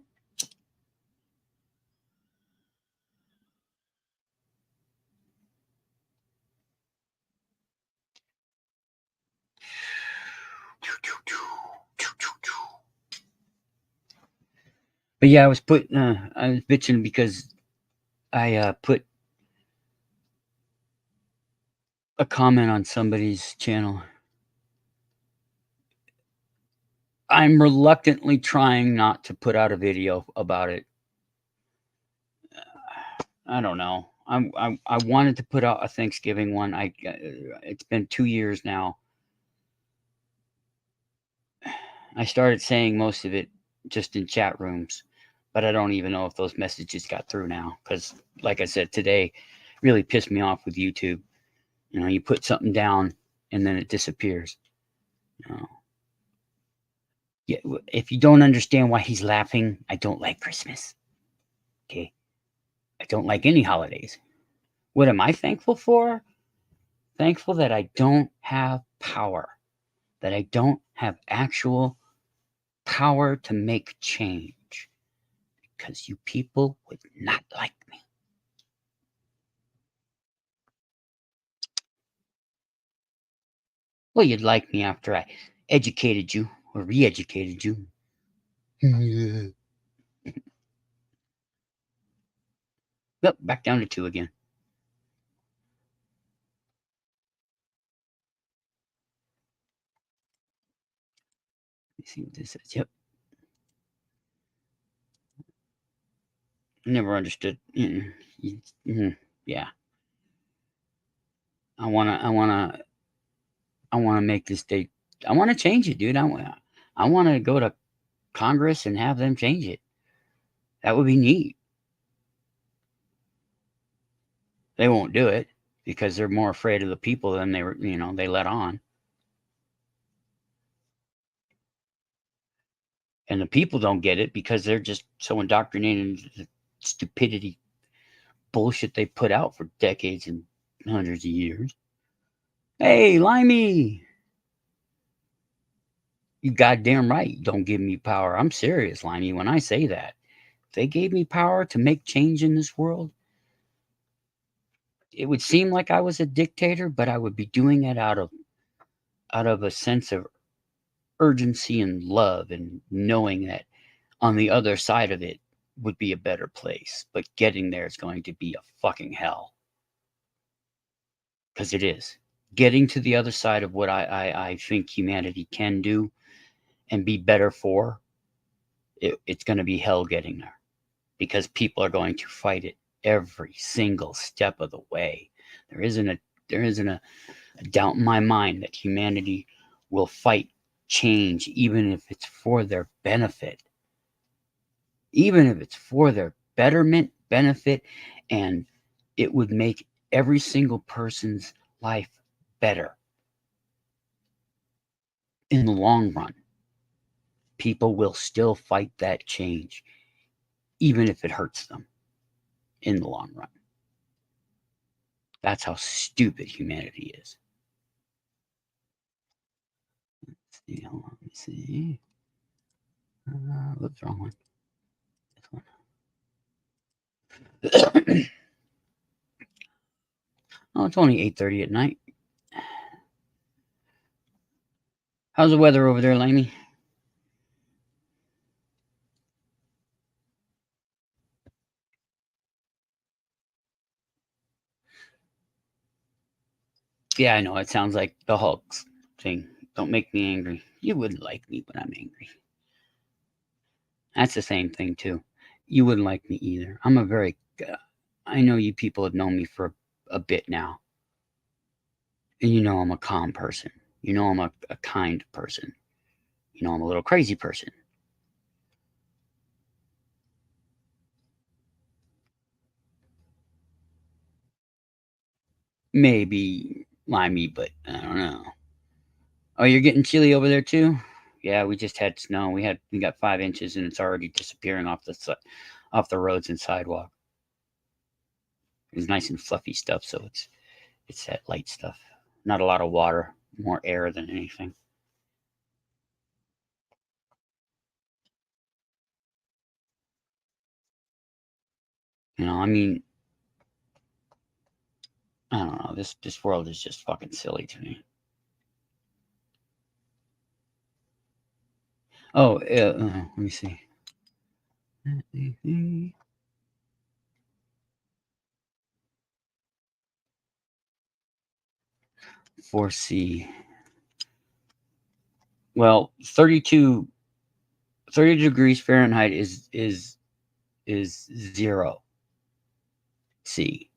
Speaker 1: But yeah, I was bitching because I put a comment on somebody's channel. I'm reluctantly trying not to put out a video about it. I don't know. I wanted to put out a Thanksgiving one. It's been 2 years now. I started saying most of it just in chat rooms, but I don't even know if those messages got through now because, like I said, today really pissed me off with YouTube. You put something down and then it disappears. Yeah, if you don't understand why he's laughing, I don't like Christmas. Okay, I don't like any holidays. What am I thankful for? Thankful that I don't have power, that I don't have actual power to make change, because you people would not like me. Well, you'd like me after I educated you or re-educated you. Yep, back down to 2 again. Let's see what this says. Yep. Never understood. Yeah. I wanna make this state. I wanna change it, dude. I wanna go to Congress and have them change it. That would be neat. They won't do it because they're more afraid of the people than they were, they let on. And the people don't get it because they're just so indoctrinated into the stupidity bullshit they put out for decades and hundreds of years. Hey, Limey! You goddamn right. Don't give me power. I'm serious, Limey, when I say that. If they gave me power to make change in this world, it would seem like I was a dictator, but I would be doing it out of a sense of urgency and love and knowing that on the other side of it would be a better place. But getting there is going to be a fucking hell. Because it is. Getting to the other side of what I think humanity can do and be better for, it's going to be hell getting there. Because people are going to fight it every single step of the way. There isn't a doubt in my mind that humanity will fight change, even if it's for their benefit. Even if it's for their betterment, benefit, and it would make every single person's life better. In the long run, people will still fight that change, even if it hurts them in the long run. That's how stupid humanity is. Let's see, hold on, let me see. What's wrong one? This one. Oh, it's only 8:30 at night. How's the weather over there, Lamey? Yeah, I know. It sounds like the Hulk's thing. Don't make me angry. You wouldn't like me when I'm angry. That's the same thing, too. You wouldn't like me either. I'm a very... I know you people have known me for a bit now. And you know I'm a calm person. You know I'm a kind person. You know I'm a little crazy person. Maybe limey, but I don't know. Oh, you're getting chilly over there too? Yeah, we just had snow. We got 5 inches, and it's already disappearing off the roads and sidewalk. It was nice and fluffy stuff, so it's that light stuff. Not a lot of water, more air than anything. I mean, I don't know. This world is just fucking silly to me. Oh, let me see. 4C. Well, 30 degrees Fahrenheit is 0 C.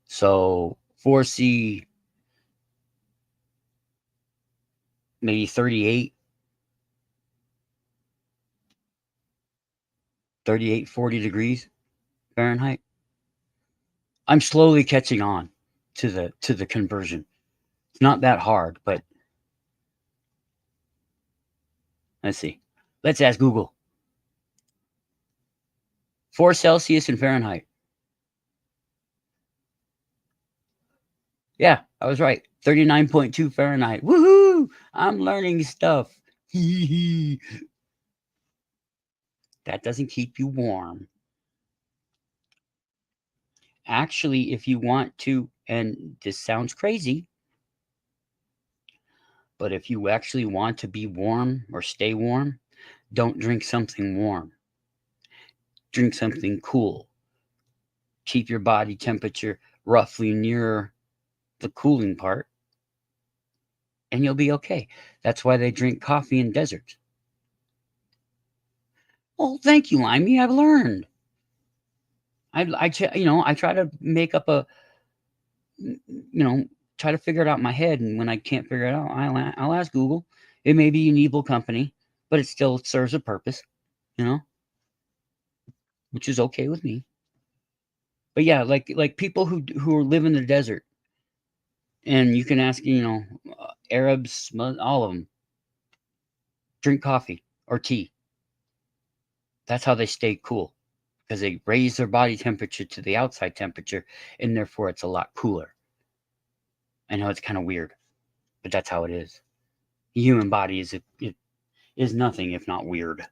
Speaker 1: So 4C, maybe 38, 40 degrees Fahrenheit. I'm slowly catching on to the conversion. It's not that hard, but let's see. Let's ask Google. 4 Celsius in Fahrenheit. Yeah, I was right. 39.2 Fahrenheit. Woohoo! I'm learning stuff. That doesn't keep you warm. Actually, if you want to, and this sounds crazy, But if you actually want to be warm or stay warm, don't drink something warm. Drink something cool. Keep your body temperature roughly near the cooling part, and you'll be okay. That's why they drink coffee in deserts. Oh, thank you, Limey. I've learned. I try to make up try to figure it out in my head, and when I can't figure it out, I'll ask Google. It may be an evil company, but it still serves a purpose, which is okay with me. But yeah, like people who live in the desert, and you can ask, Arabs, all of them drink coffee or tea. That's how they stay cool, because they raise their body temperature to the outside temperature, and therefore it's a lot cooler. I know it's kind of weird, but that's how it is. The human body is nothing if not weird,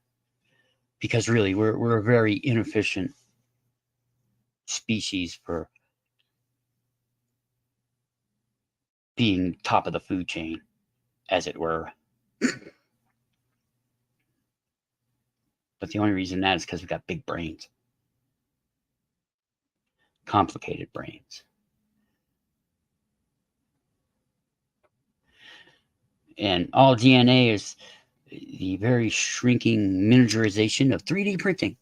Speaker 1: because really we're a very inefficient species for being top of the food chain, as it were. But the only reason that is because we got big brains, complicated brains. And all DNA is the very shrinking miniaturization of 3D printing.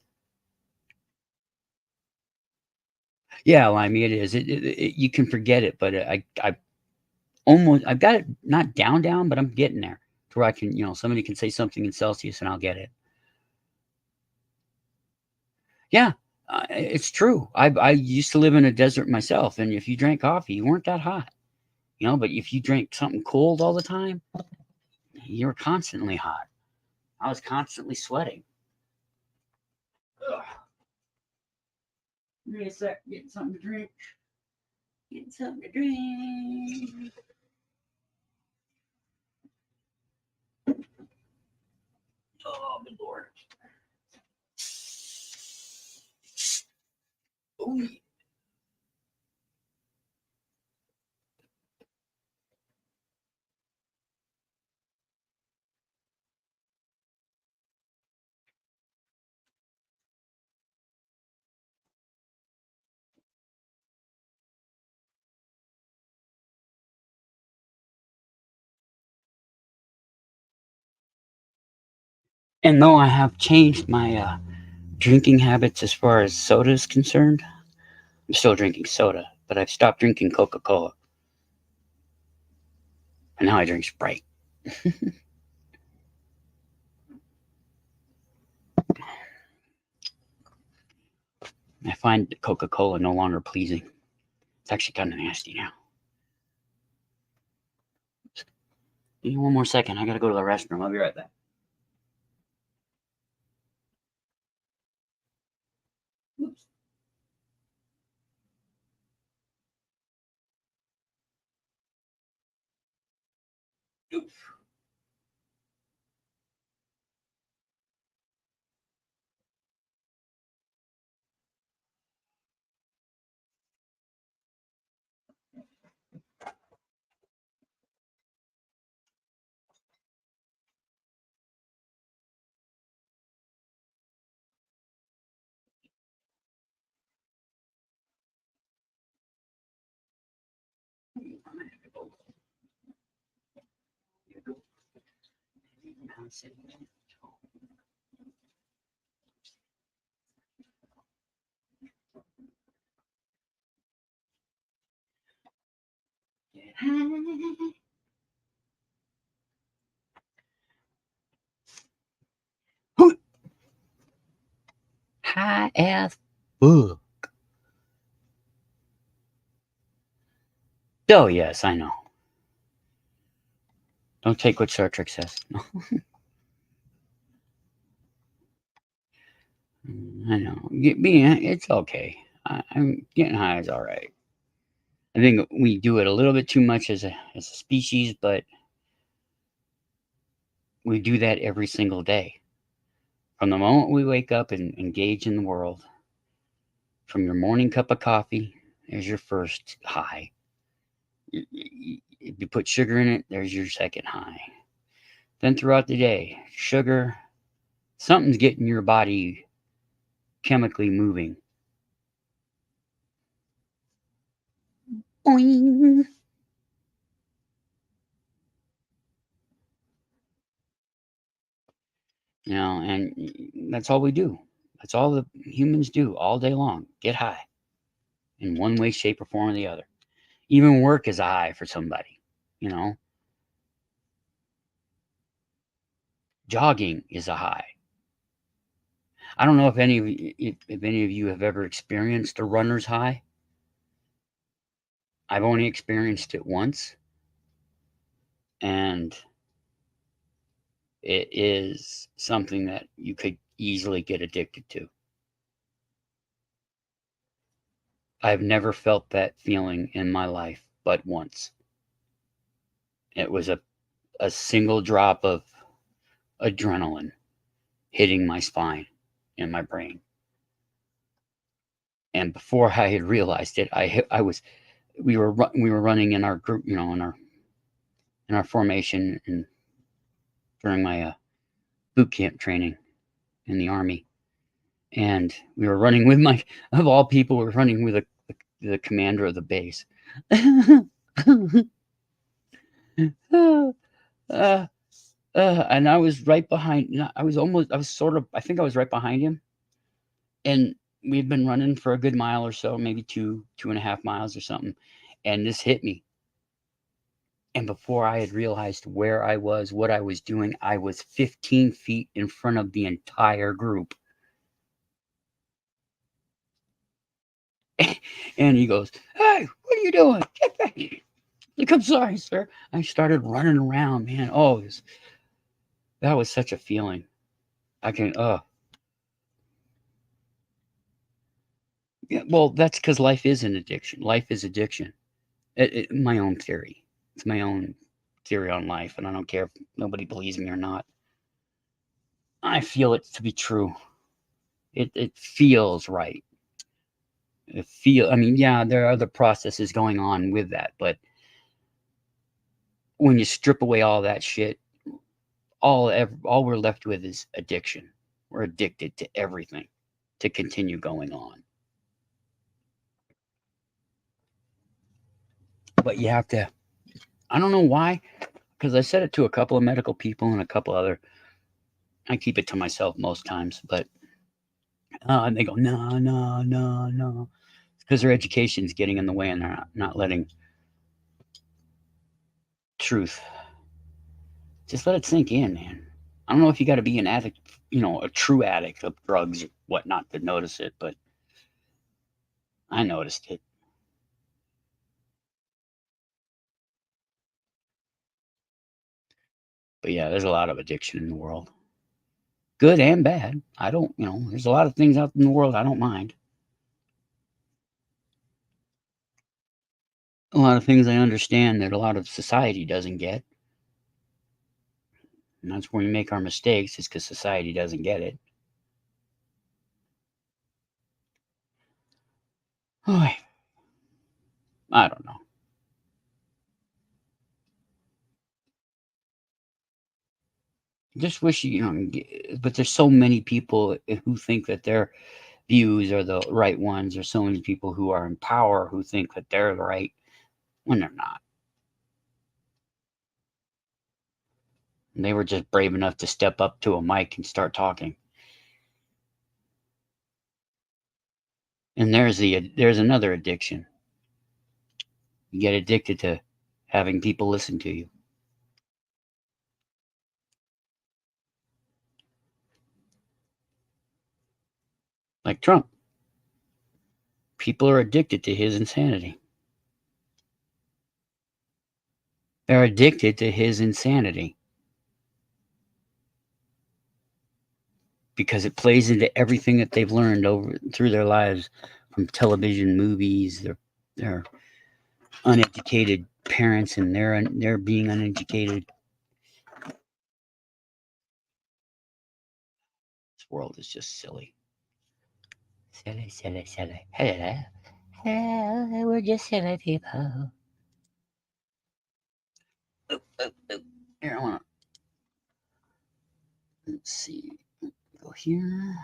Speaker 1: Yeah, well, I mean, it is. You can forget it, but I've got it not down, but I'm getting there to where I can, somebody can say something in Celsius and I'll get it. Yeah, it's true. I used to live in a desert myself, and if you drank coffee, you weren't that hot, but if you drank something cold all the time, you were constantly hot. I was constantly sweating. Ugh. Give me a sec, getting something to drink. Getting something to drink. Oh, good Lord. Oh, yeah. And though I have changed my drinking habits as far as soda is concerned, I'm still drinking soda, but I've stopped drinking Coca-Cola. And now I drink Sprite. I find Coca-Cola no longer pleasing. It's actually kind of nasty now. Give me one more second. I gotta go to the restroom. I'll be right back. Oops. Oops. High as fuck. Oh, yes, I know. Don't take what Star Trek says. No. I know. It's okay. I'm getting high is all right. I think we do it a little bit too much as a species, but we do that every single day. From the moment we wake up and engage in the world, from your morning cup of coffee, there's your first high. if you put sugar in it, there's your second high. Then throughout the day, sugar, something's getting your body chemically moving. Boing. You know, and that's all we do. That's all the humans do all day long. Get high in one way, shape, or form or the other. Even work is a high for somebody, you know. Jogging is a high. I don't know if any of you, if any of you have ever experienced a runner's high. I've only experienced it once, and it is something that you could easily get addicted to. I've never felt that feeling in my life but once. It was a single drop of adrenaline hitting my spine and my brain. And before I had realized it, we were running in our group, you know, in our formation and during my boot camp training in the Army. And we were running with of all people, we were running with the commander of the base. And I was right behind, I think I was right behind him. And we'd been running for a good mile or so, maybe 2.5 miles or something. And this hit me. And before I had realized where I was, what I was doing, I was 15 feet in front of the entire group. And he goes, "Hey, what are you doing? Get back here." Like, "I'm sorry, sir." I started running around, man. Oh, that was such a feeling. Yeah, well, that's because life is an addiction. Life is addiction. My own theory. It's my own theory on life, and I don't care if nobody believes me or not. I feel it to be true. It feels right. I mean, yeah, there are other processes going on with that, but when you strip away all that shit, all we're left with is addiction. We're addicted to everything to continue going on. But you have to, I don't know why, because I said it to a couple of medical people and a couple other, I keep it to myself most times, but and they go, "No, no, no, no." It's because their education's getting in the way and they're not letting truth. Just let it sink in, man. I don't know if you got to be an addict, a true addict of drugs or whatnot to notice it, but I noticed it. But yeah, there's a lot of addiction in the world, good and bad. I don't, there's a lot of things out in the world I don't mind. A lot of things I understand that a lot of society doesn't get. And that's where we make our mistakes, is because society doesn't get it. Oh, I don't know. Just wish but there's so many people who think that their views are the right ones. There's so many people who are in power who think that they're right when they're not. And they were just brave enough to step up to a mic and start talking. And there's another addiction. You get addicted to having people listen to you. Like Trump. People are addicted to his insanity. They're addicted to his insanity because it plays into everything that they've learned through their lives, from television, movies, their uneducated parents and their being uneducated. This world is just silly. Silly, silly, silly. Hello. Hello, we're just silly people. Here, I want to. Let's see. Go here.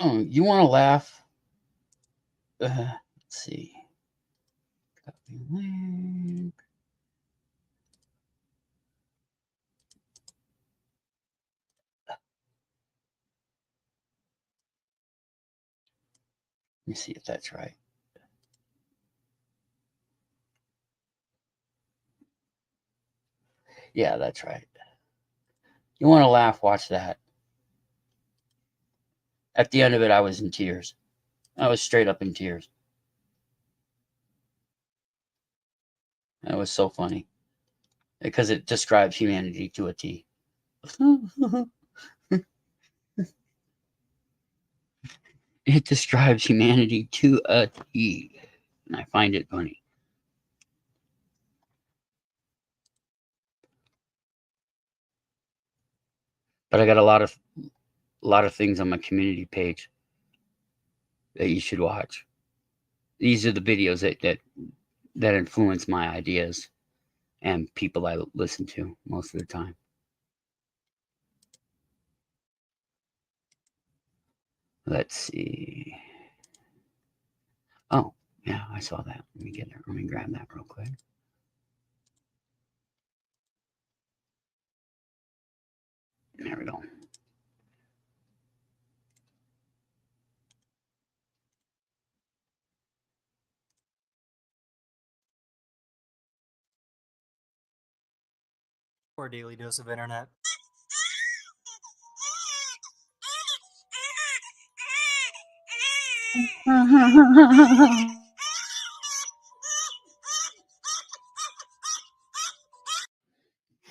Speaker 1: Oh, you want to laugh? Let's see. Copy link. Let me see if that's right. Yeah, that's right. You want to laugh? Watch that. At the end of it, I was in tears. I was straight up in tears. That was so funny because it describes humanity to a T. It describes humanity to a T, and I find it funny. But I got a lot of things on my community page that you should watch. These are the videos that influence my ideas and people I listen to most of the time. Let's see. Oh, yeah, I saw that. Let me get there. Let me grab that real quick. There we go.
Speaker 6: Or daily dose of internet.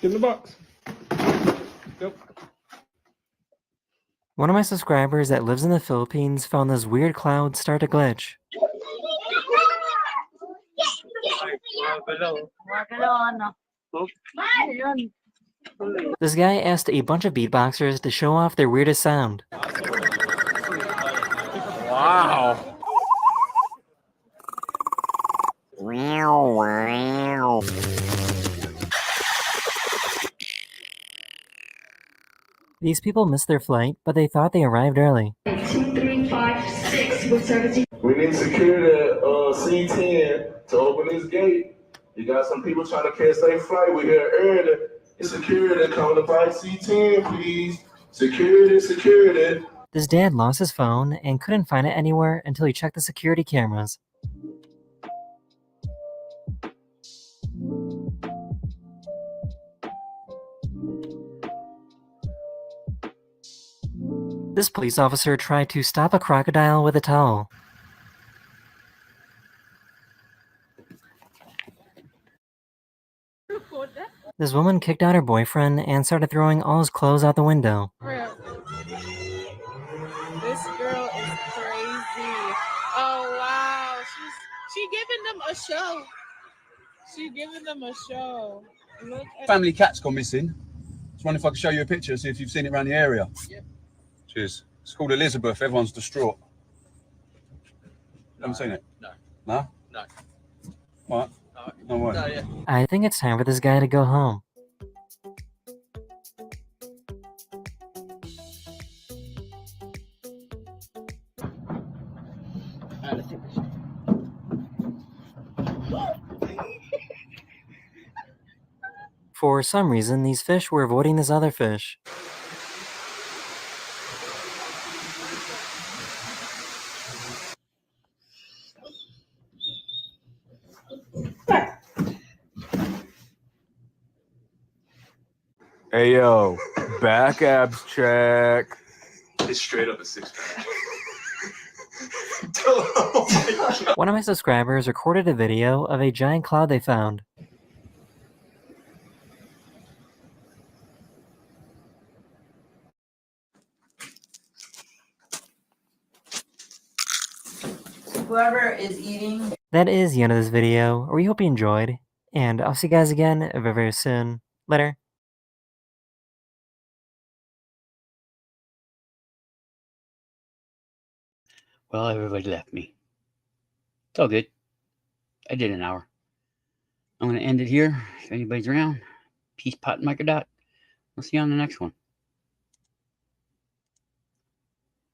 Speaker 5: Get in the box. Yep.
Speaker 6: One of my subscribers that lives in the Philippines found this weird cloud start to glitch. This guy asked a bunch of beatboxers to show off their weirdest sound.
Speaker 2: Wow.
Speaker 6: These people missed their flight, but they thought they arrived early.
Speaker 7: 2356 with service.
Speaker 8: We need security at C10 to open this gate. You got some people trying to catch their flight. We're here early. And security, come to flight C10, please. Security.
Speaker 6: This dad lost his phone and couldn't find it anywhere until he checked the security cameras. This police officer tried to stop a crocodile with a towel. This woman kicked out her boyfriend and started throwing all his clothes out the window.
Speaker 9: This girl is crazy. Oh wow, she giving them a show. She giving them a show. Look at
Speaker 10: family cat's gone missing. Just wondering if I could show you a picture, see if you've seen it around the area.
Speaker 9: Yep.
Speaker 10: Cheers. It's called Elizabeth. Everyone's distraught. Haven't seen it?
Speaker 2: No.
Speaker 10: No?
Speaker 2: No.
Speaker 10: What? No way.
Speaker 2: No, yeah.
Speaker 6: I think it's time for this guy to go home. For some reason, these fish were avoiding this other fish.
Speaker 2: Hey yo, back abs check.
Speaker 8: It's straight up a six-pack.
Speaker 6: One of my subscribers recorded a video of a giant cloud they found.
Speaker 11: Whoever is eating.
Speaker 6: That is the end of this video. We hope you enjoyed, and I'll see you guys again very, very soon. Later.
Speaker 1: Well, everybody left me. It's all good. I did an hour. I'm going to end it here. If anybody's around, peace, pot, and microdot. We'll see you on the next one.